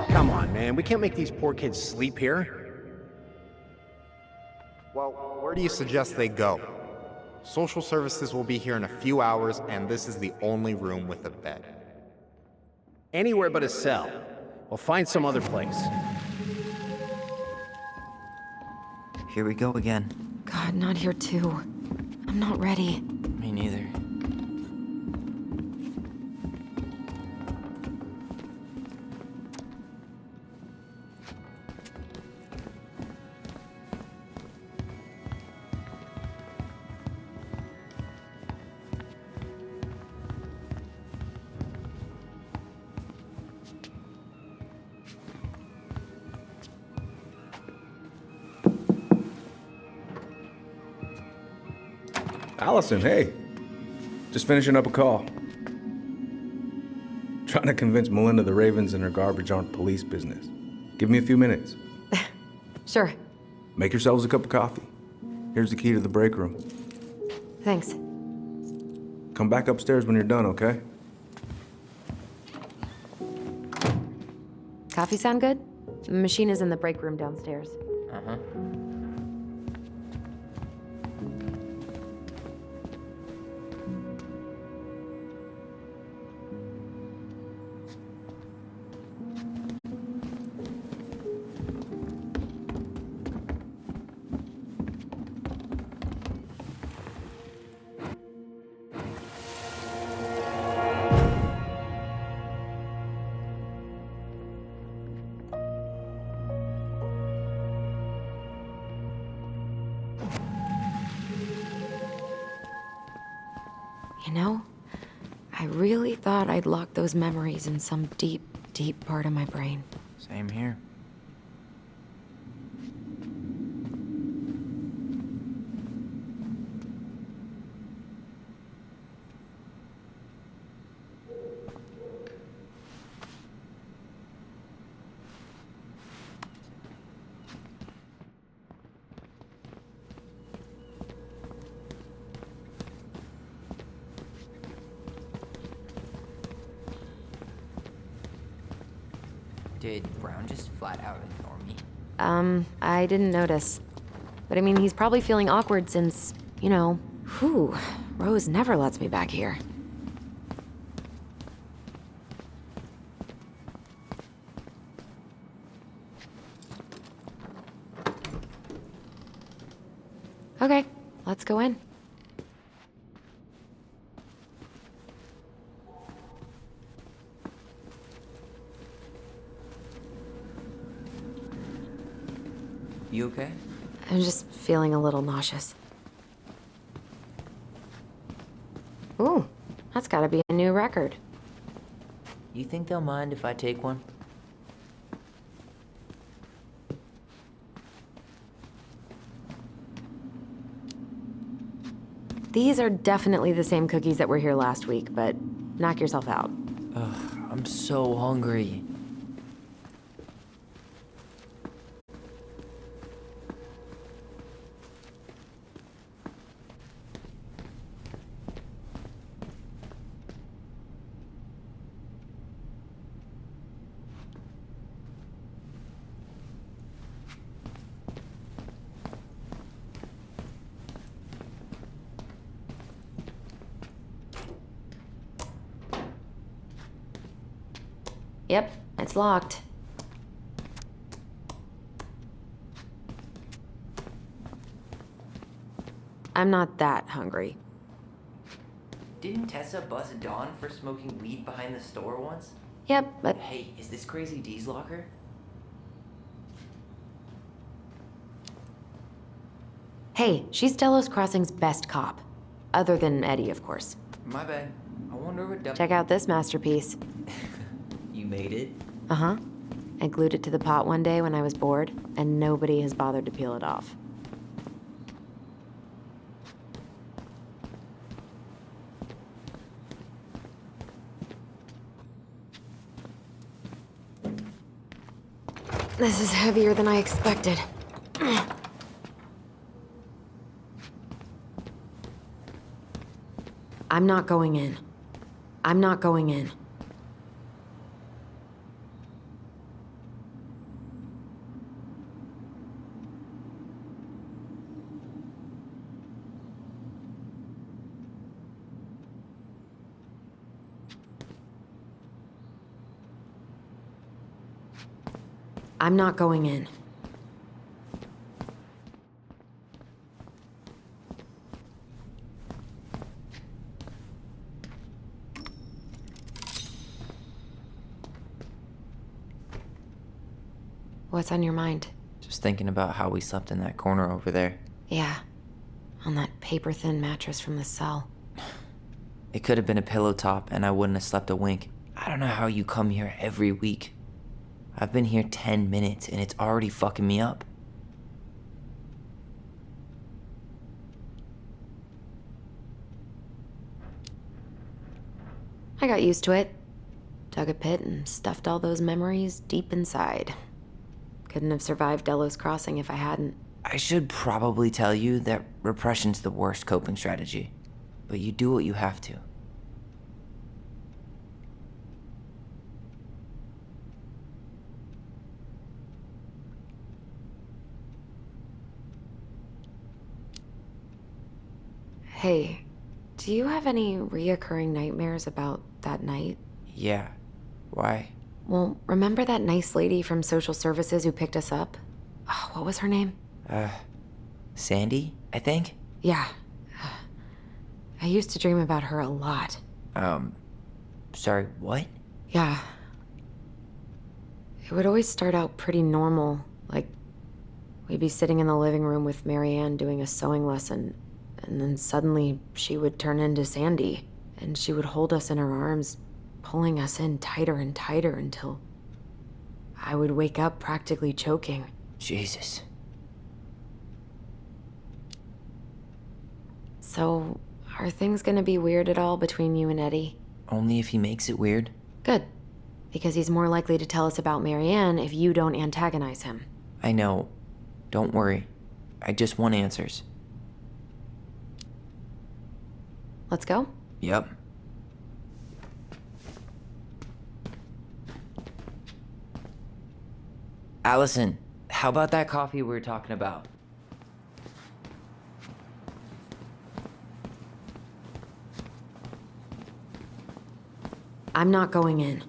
Come on, man. We can't make these poor kids sleep here. Well, where do you suggest they go? Social services will be here in a few hours, and this is the only room with a bed. Anywhere but a cell. We'll find some other place. Here we go again. God, not here too. I'm not ready. Me neither. Allison, hey. Just finishing up a call. Trying to convince Melinda the Ravens and her garbage aren't police business. Give me a few minutes. Sure. Make yourselves a cup of coffee. Here's the key to the break room. Thanks. Come back upstairs when you're done, okay? Coffee sound good? The machine is in the break room downstairs. Uh-huh. You know, I really thought I'd locked those memories in some deep, deep part of my brain. Same here. Did Brown just flat out ignore me? I didn't notice. But I mean, he's probably feeling awkward since, you know, Rose never lets me back here. Okay, let's go in. You okay? I'm just feeling a little nauseous. Ooh, that's gotta be a new record. You think they'll mind if I take one? These are definitely the same cookies that were here last week, but knock yourself out. Ugh, I'm so hungry. Yep, it's locked. I'm not that hungry. Didn't Tessa bust Dawn for smoking weed behind the store once? Yep, but Hey, is this Crazy D's locker? hey, she's Delos Crossing's best cop. Other than Eddie, of course. My bad. I wonder what Check out this masterpiece. You made it? Uh-huh. I glued it to the pot one day when I was bored, and nobody has bothered to peel it off. This is heavier than I expected. I'm not going in. I'm not going in. I'm not going in. What's on your mind? Just thinking about how we slept in that corner over there. Yeah, on that paper-thin mattress from the cell. It could have been a pillow top and I wouldn't have slept a wink. I don't know how you come here every week. I've been here 10 minutes and it's already fucking me up. I got used to it. Dug a pit and stuffed all those memories deep inside. Couldn't have survived Delos Crossing if I hadn't. I should probably tell you that repression's the worst coping strategy, but you do what you have to. Hey, do you have any reoccurring nightmares about that night? Yeah. Why? Well, remember that nice lady from social services who picked us up? Oh, what was her name? Sandy, I think? Yeah. I used to dream about her a lot. Sorry, what? Yeah. It would always start out pretty normal, like we'd be sitting in the living room with Marianne doing a sewing lesson, and then suddenly she would turn into Sandy. and she would hold us in her arms, pulling us in tighter and tighter until I would wake up practically choking. Jesus. So, are things gonna be weird at all between you and Eddie? Only if he makes it weird. Good. Because he's more likely to tell us about Marianne if you don't antagonize him. I know. Don't worry. I just want answers. Let's go? Yep. Allison, how about that coffee we were talking about? I'm not going in.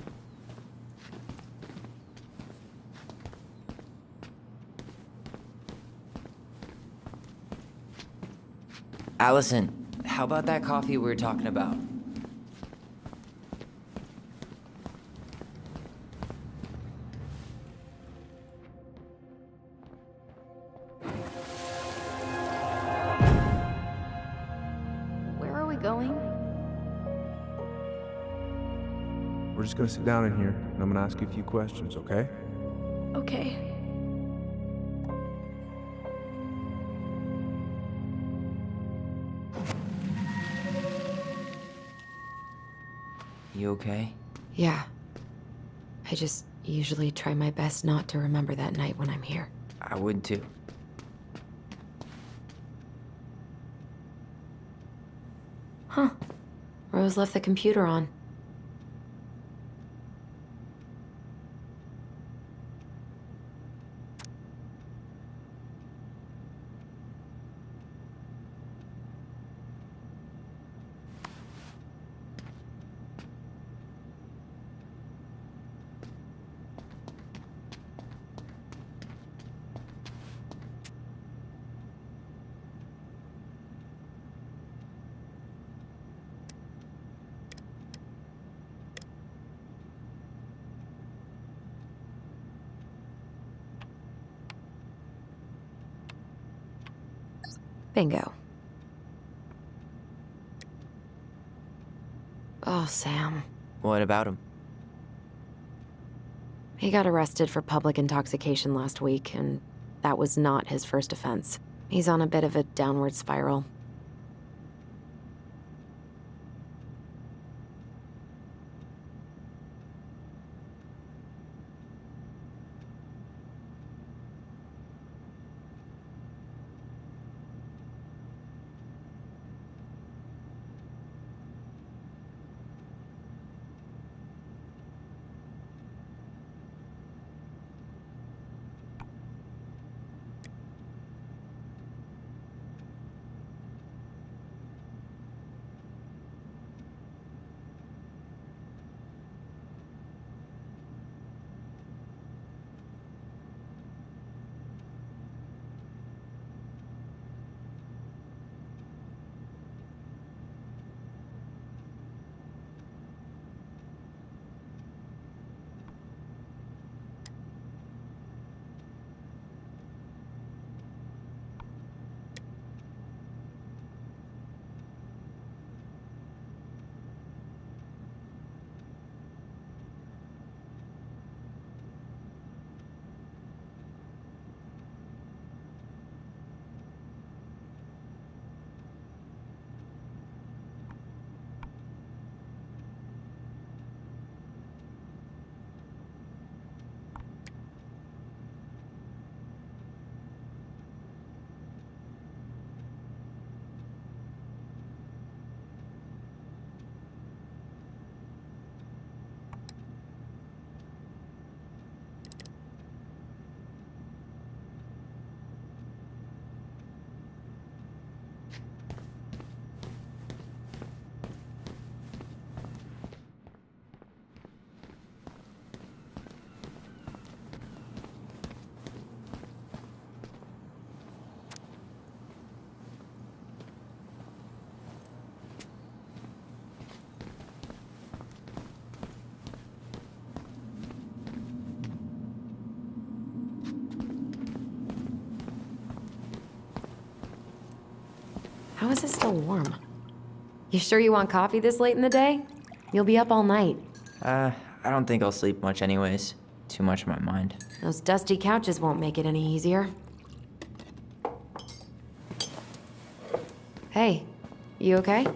Allison, how about that coffee we were talking about? Where are we going? We're just gonna sit down in here, and I'm gonna ask you a few questions, okay? Okay. You okay? Yeah. I just usually try my best not to remember that night when I'm here. I would too. Huh. Rose left the computer on. Bingo. Oh, Sam. What about him? He got arrested for public intoxication last week, and that was not his first offense. He's on a bit of a downward spiral. How is it still warm? You sure you want coffee this late in the day? You'll be up all night. I don't think I'll sleep much anyways. Too much on my mind. Those dusty couches won't make it any easier. Hey, you okay?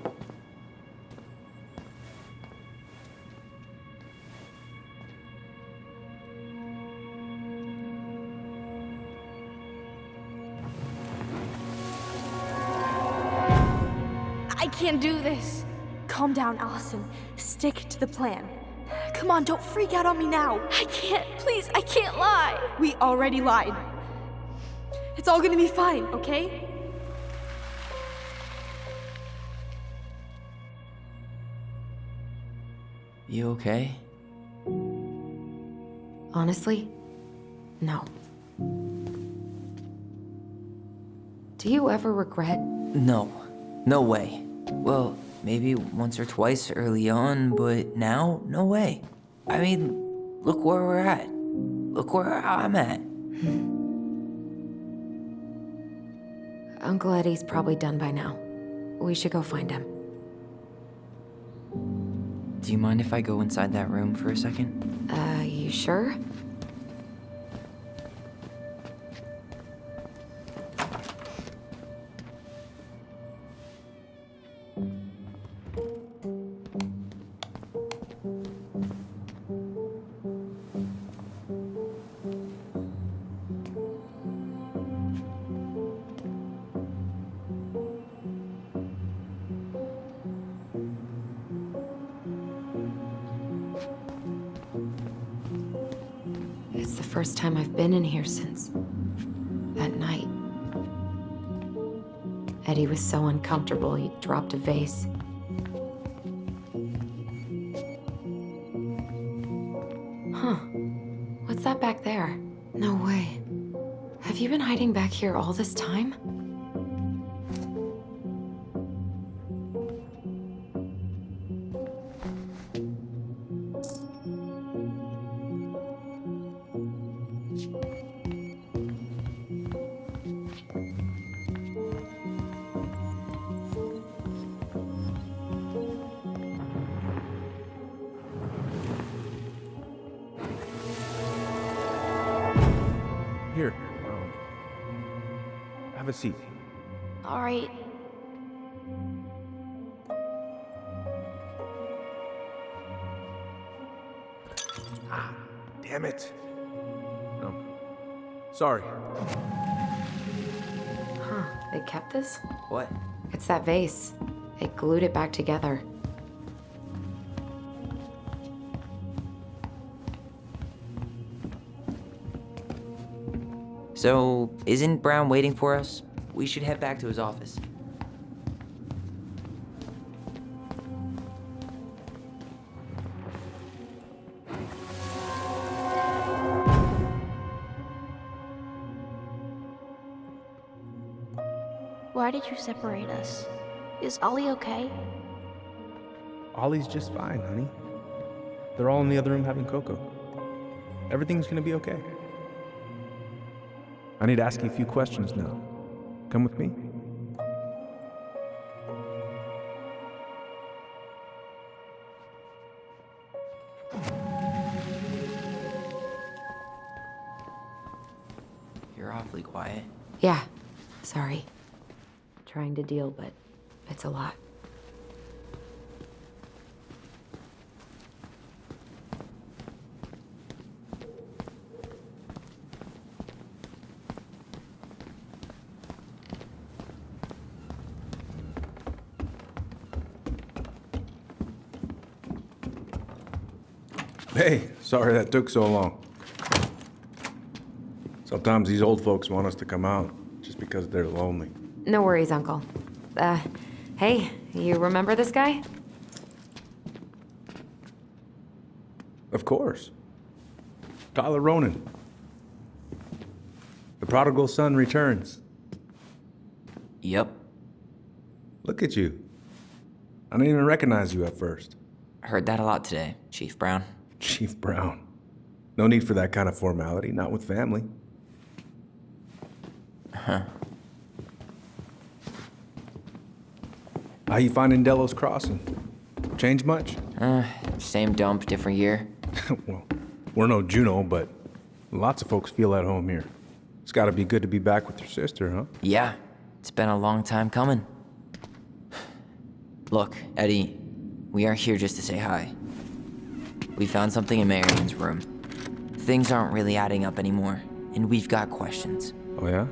I can't do this. Calm down, Allison. Stick to the plan. Come on, don't freak out on me now. I can't. Please, I can't lie. We already lied. It's all gonna be fine, okay? You okay? Honestly, no. Do you ever regret? No. No way. Well, maybe once or twice early on, but now, no way. I mean, look where we're at. Look where I'm at. Uncle Eddie's probably done by now. We should go find him. Do you mind if I go inside that room for a second? You sure? It's the first time I've been in here since that night. Eddie was so uncomfortable, he dropped a vase. Huh. What's that back there? No way. Have you been hiding back here all this time? Here, have a seat. All right. Damn it. No. Sorry. Huh. They kept this? What? It's that vase. They glued it back together. So, isn't Brown waiting for us? We should head back to his office. Why did you separate us? Is Ollie okay? Ollie's just fine, honey. They're all in the other room having cocoa. Everything's gonna be okay. I need to ask you a few questions now. Come with me? You're awfully quiet. Yeah. Sorry. Trying to deal, but it's a lot. Hey, sorry that took so long. Sometimes these old folks want us to come out just because they're lonely. No worries, Uncle. Hey, you remember this guy? Of course. Tyler Ronan. The prodigal son returns. Yep. Look at you. I didn't even recognize you at first. Heard that a lot today, Chief Brown. Chief Brown. No need for that kind of formality, not with family. Huh. How you finding Delos Crossing? Change much? Same dump, different year. Well, we're no Juno, but lots of folks feel at home here. It's gotta be good to be back with your sister, huh? Yeah, it's been a long time coming. Look, Eddie, we aren't here just to say hi. We found something in Marian's room. Things aren't really adding up anymore, and we've got questions. Oh, yeah?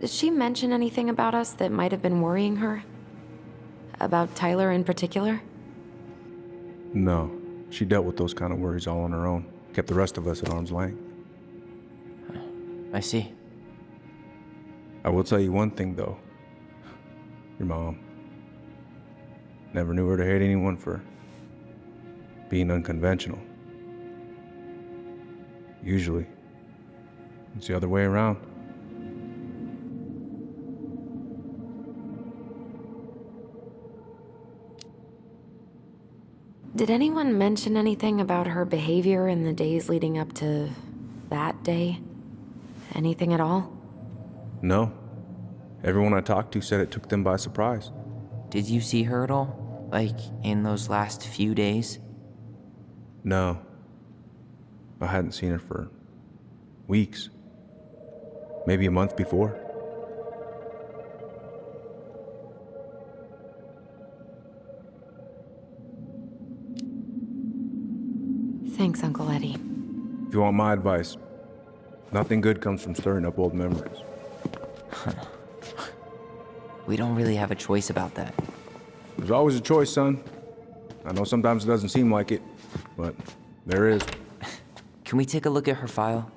Did she mention anything about us that might have been worrying her? About Tyler in particular? No. She dealt with those kind of worries all on her own. Kept the rest of us at arm's length. I see. I will tell you one thing, though. Your mom. Never knew her to hate anyone for being unconventional. Usually, it's the other way around. Did anyone mention anything about her behavior in the days leading up to that day? Anything at all? No. Everyone I talked to said it took them by surprise. Did you see her at all? Like, in those last few days? No. I hadn't seen her for weeks. Maybe a month before. Thanks, Uncle Eddie. If you want my advice, nothing good comes from stirring up old memories. We don't really have a choice about that. There's always a choice, son. I know sometimes it doesn't seem like it, but there is. Can we take a look at her file?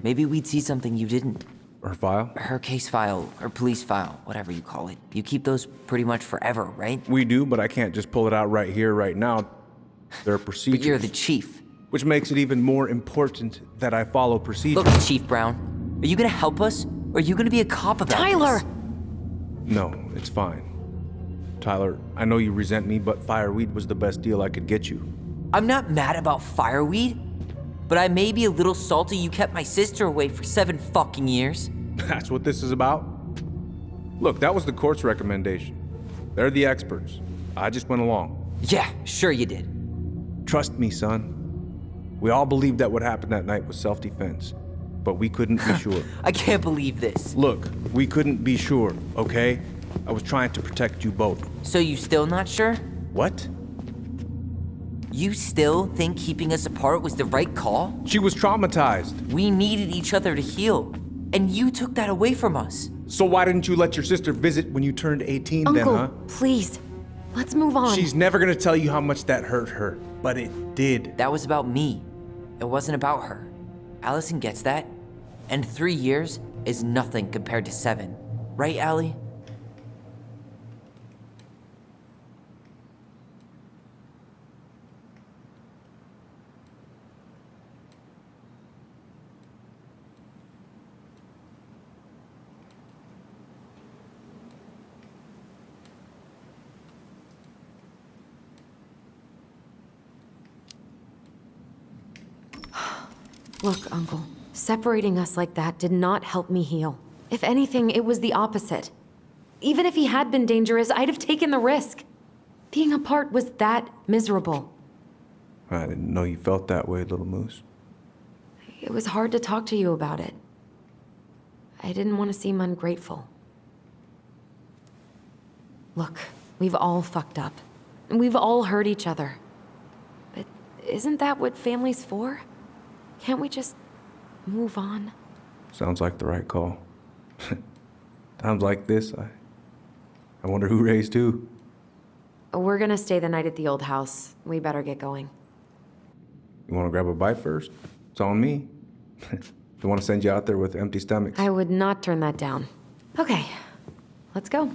Maybe we'd see something you didn't. Her file? Her case file, or police file, whatever you call it. You keep those pretty much forever, right? We do, but I can't just pull it out right here, right now. There are procedures. But you're the chief. Which makes it even more important that I follow procedures. Look, Chief Brown, are you gonna help us? Or are you gonna be a cop about Tyler! this? No, it's fine. Tyler, I know you resent me, but fireweed was the best deal I could get you. I'm not mad about fireweed, but I may be a little salty you kept my sister away for 7 fucking years. That's what this is about? Look, that was the court's recommendation. They're the experts. I just went along. Yeah, sure you did. Trust me, son. We all believed that what happened that night was self-defense, but we couldn't be sure. I can't believe this. Look, we couldn't be sure, okay? I was trying to protect you both. So you still not sure? What? You still think keeping us apart was the right call? She was traumatized. We needed each other to heal, and you took that away from us. So why didn't you let your sister visit when you turned 18 Uncle, then, huh? please. Let's move on. She's never gonna tell you how much that hurt her, but it did. That was about me. It wasn't about her. Allison gets that. And 3 years is nothing compared to 7. Right, Allie? Look, Uncle, separating us like that did not help me heal. If anything, it was the opposite. Even if he had been dangerous, I'd have taken the risk. Being apart was that miserable. I didn't know you felt that way, little moose. It was hard to talk to you about it. I didn't want to seem ungrateful. Look, we've all fucked up. And we've all hurt each other. But isn't that what family's for? Can't we just move on? Sounds like the right call. Times like this, I wonder who raised who. We're gonna stay the night at the old house. We better get going. You want to grab a bite first? It's on me. Don't want to send you out there with empty stomachs. I would not turn that down. Okay, let's go.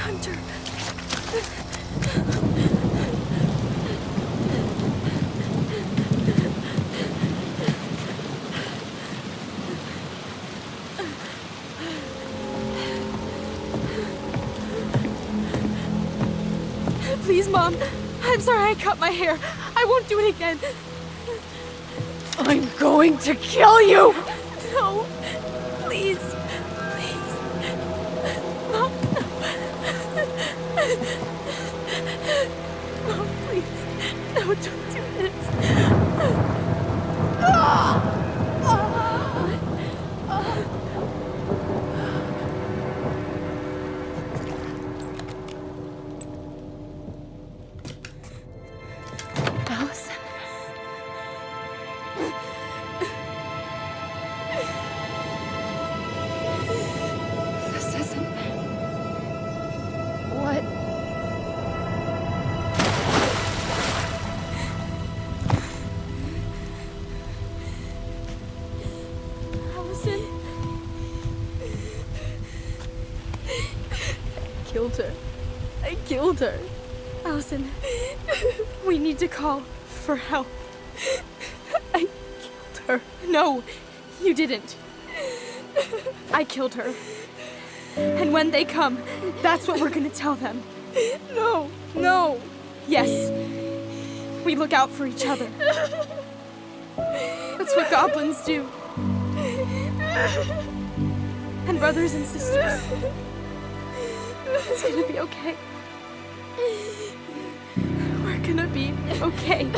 Hunter. Please, Mom. I'm sorry I cut my hair. I won't do it again. I'm going to kill you! No. Please. Please. Mom, no. Mom, please. No, don't do this. Alice? This isn't... What? Allison. I killed her. I killed her. Allison, we need to call for help. I killed her. No, you didn't. I killed her. And when they come, that's what we're gonna tell them. No, no. Yes. We look out for each other. That's what goblins do. And brothers and sisters. It's gonna be okay. We're gonna be okay.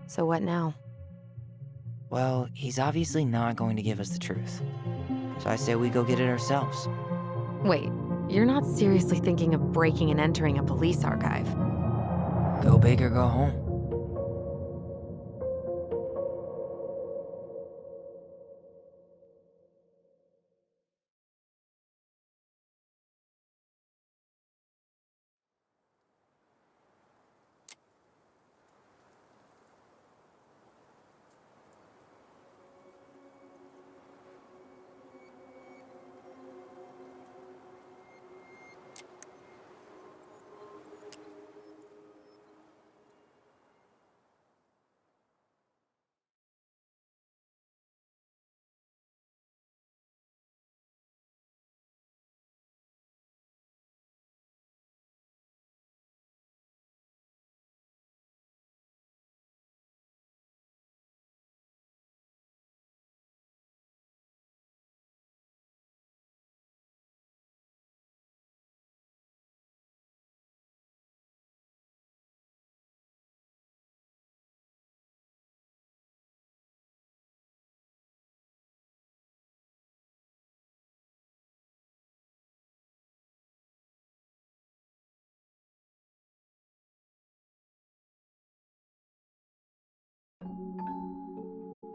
So what now? Well, he's obviously not going to give us the truth. So I say we go get it ourselves. Wait, you're not seriously thinking of breaking and entering a police archive? Go big or go home.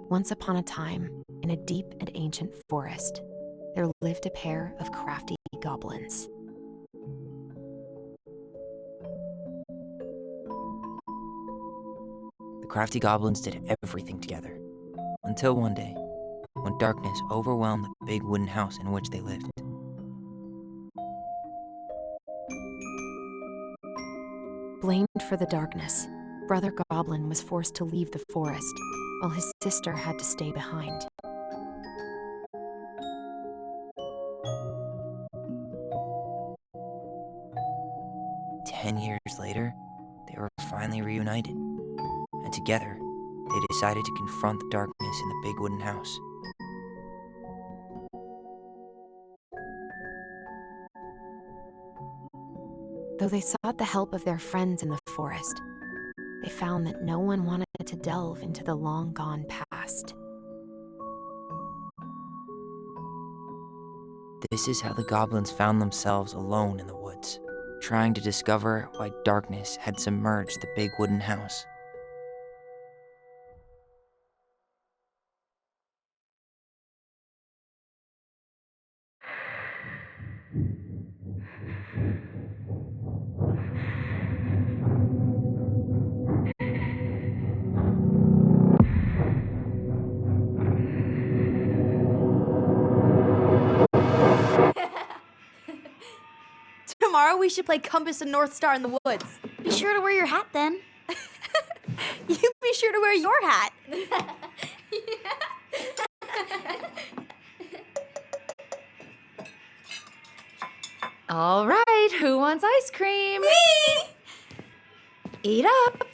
Once upon a time, in a deep and ancient forest, there lived a pair of crafty goblins. The crafty goblins did everything together, until one day, when darkness overwhelmed the big wooden house in which they lived. Blamed for the darkness, Brother Goblin was forced to leave the forest, while his sister had to stay behind. Ten years later, they were finally reunited, and together, they decided to confront the darkness in the big wooden house. Though they sought the help of their friends in the forest, they found that no one wanted to delve into the long-gone past. This is how the goblins found themselves alone in the woods, trying to discover why darkness had submerged the big wooden house. Tomorrow we should play Compass and North Star in the woods. Be sure to wear your hat then. You be sure to wear your hat. All right, who wants ice cream? Me! Eat up.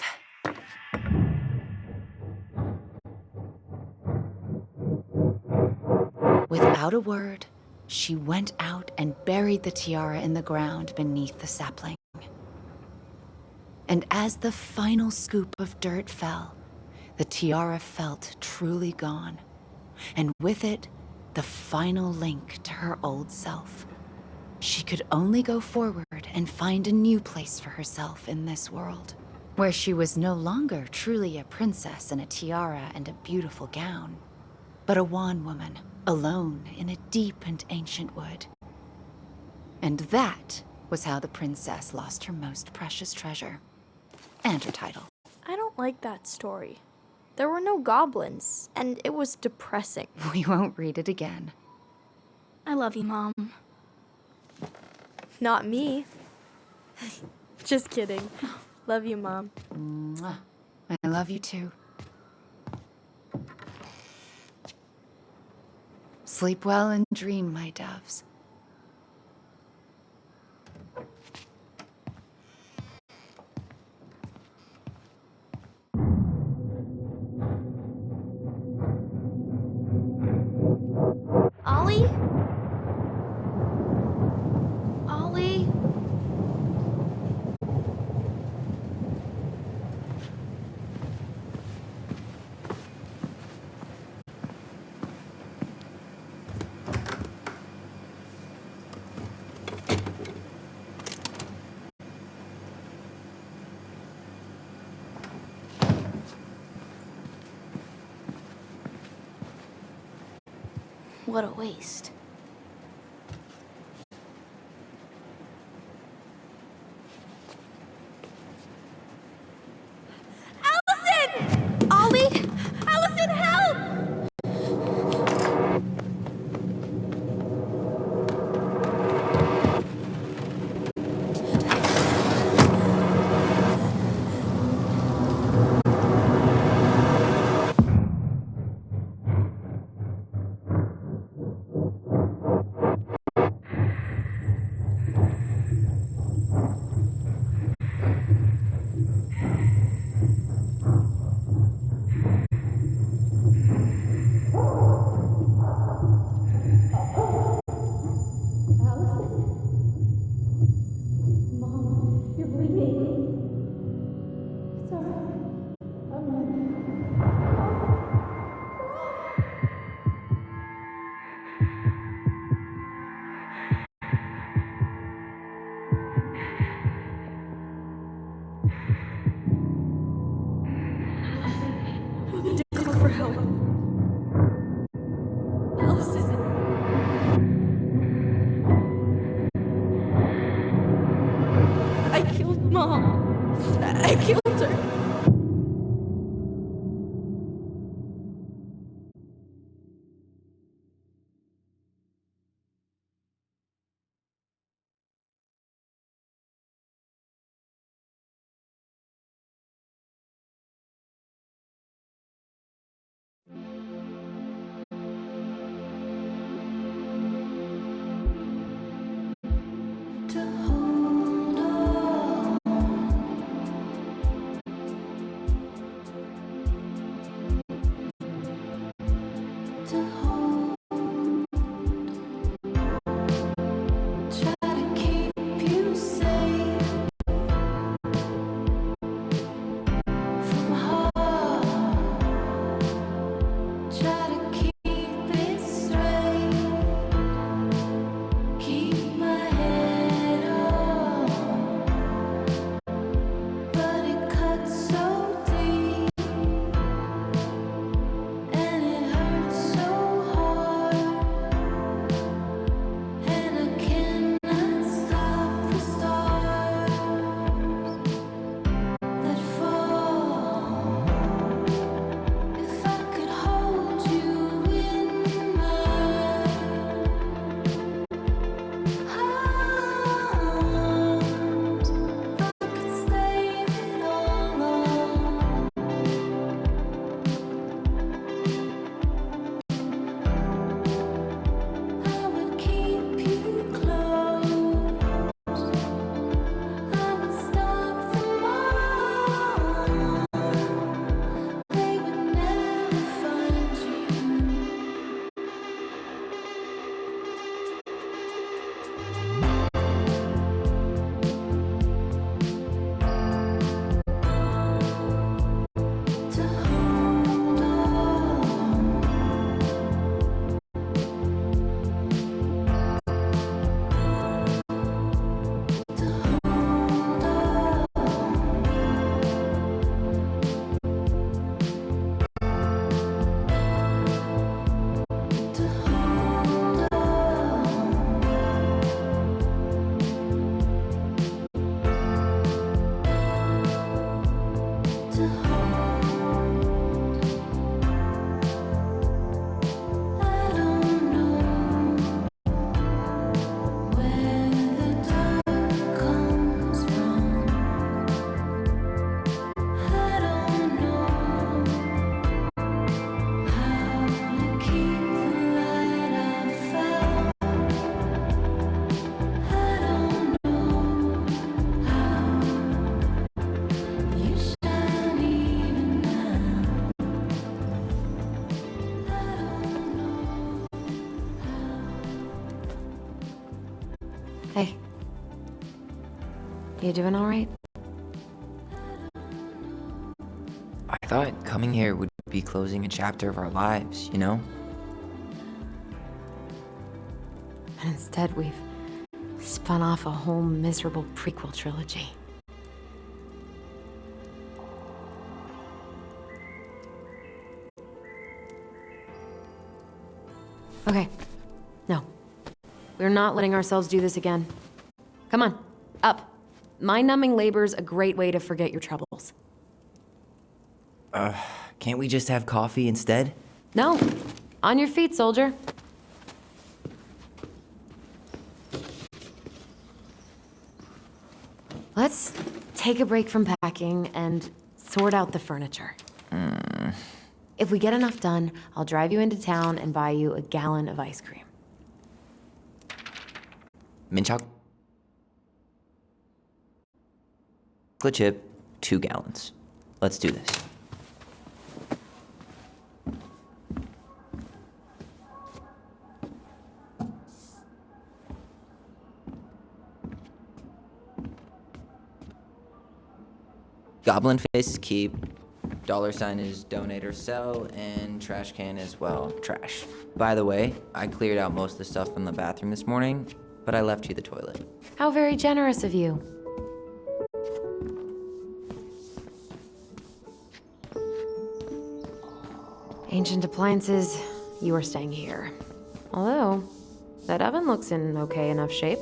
Without a word, she went out and buried the tiara in the ground beneath the sapling. And as the final scoop of dirt fell, the tiara felt truly gone, and with it, the final link to her old self. She could only go forward and find a new place for herself in this world, where she was no longer truly a princess in a tiara and a beautiful gown, but a wan woman, alone in a deep and ancient wood. And that was how the princess lost her most precious treasure, and her title. I don't like that story. There were no goblins, and it was depressing. We won't read it again. I love you, Mom. Not me. Just kidding. Love you, Mom. Mwah. I love you too. Sleep well and dream, my doves. Ollie? Ollie? What a waste. Allison! Ollie? Allison, help! We need to call for help. I killed Mom. I killed her. Hey. You doing all right? I thought coming here would be closing a chapter of our lives, you know? And instead, we've spun off a whole miserable prequel trilogy. Okay. No. We're not letting ourselves do this again. Come on, up. Mind-numbing labor's a great way to forget your troubles. Can't we just have coffee instead? No. On your feet, soldier. Let's take a break from packing and sort out the furniture. If we get enough done, I'll drive you into town and buy you a gallon of ice cream. Mint chocolate chip, 2 gallons. Let's do this. Goblin face is keep, $sign is donate or sell, and trash can is, well, trash. By the way, I cleared out most of the stuff from the bathroom this morning, but I left you the toilet. How very generous of you. Ancient appliances, you are staying here. Although, that oven looks in okay enough shape.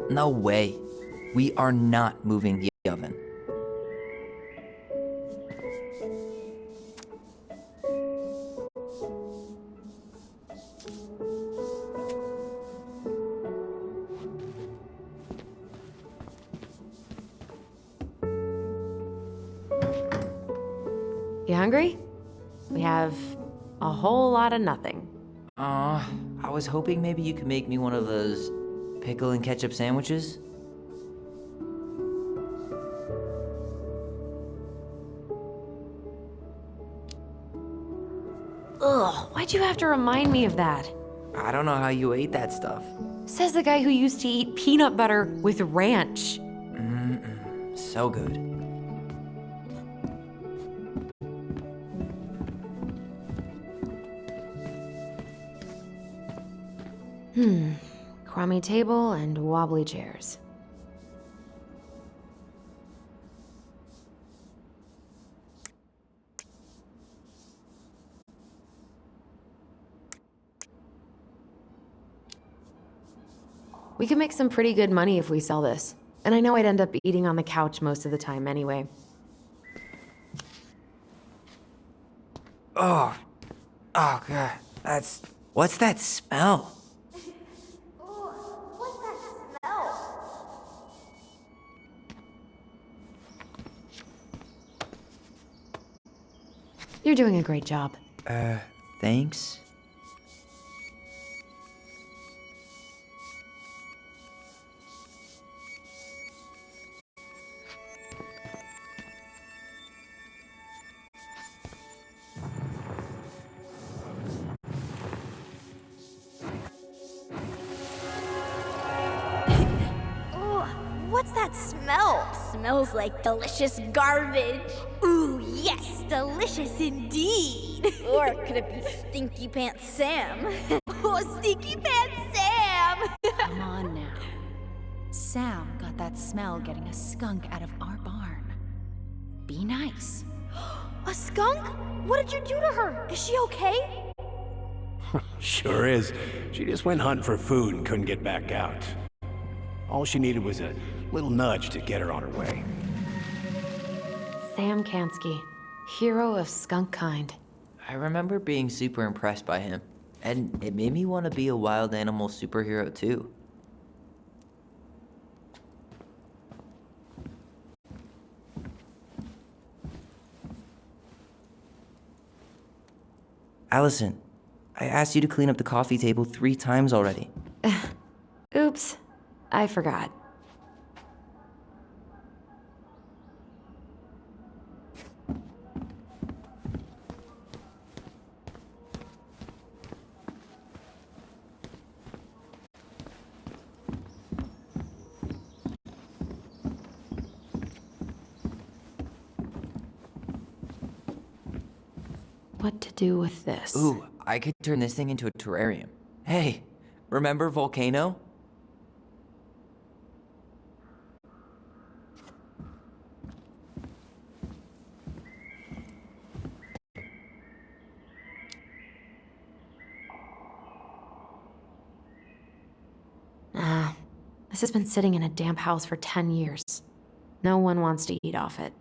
No way. We are not moving the oven. You hungry? We have a whole lot of nothing. I was hoping maybe you could make me one of those pickle and ketchup sandwiches. Ugh, why'd you have to remind me of that? I don't know how you ate that stuff. Says the guy who used to eat peanut butter with ranch. So good. Crummy table and wobbly chairs. We could make some pretty good money if we sell this. And I know I'd end up eating on the couch most of the time anyway. Oh God, what's that smell? What's that smell? You're doing a great job. Thanks. What's that smell? Smells like delicious garbage. Ooh, yes, delicious indeed. Or could it be Stinky Pants Sam? Oh, Stinky Pants Sam! Come on now. Sam got that smell getting a skunk out of our barn. Be nice. A skunk? What did you do to her? Is she okay? Sure is. She just went hunting for food and couldn't get back out. All she needed was a little nudge to get her on her way. Sam Kansky, hero of skunk kind. I remember being super impressed by him, and it made me want to be a wild animal superhero too. Allison, I asked you to clean up the coffee table 3 times already. Oops, I forgot. What to do with this? Ooh, I could turn this thing into a terrarium. Hey, remember Volcano? This has been sitting in a damp house for 10 years. No one wants to eat off it.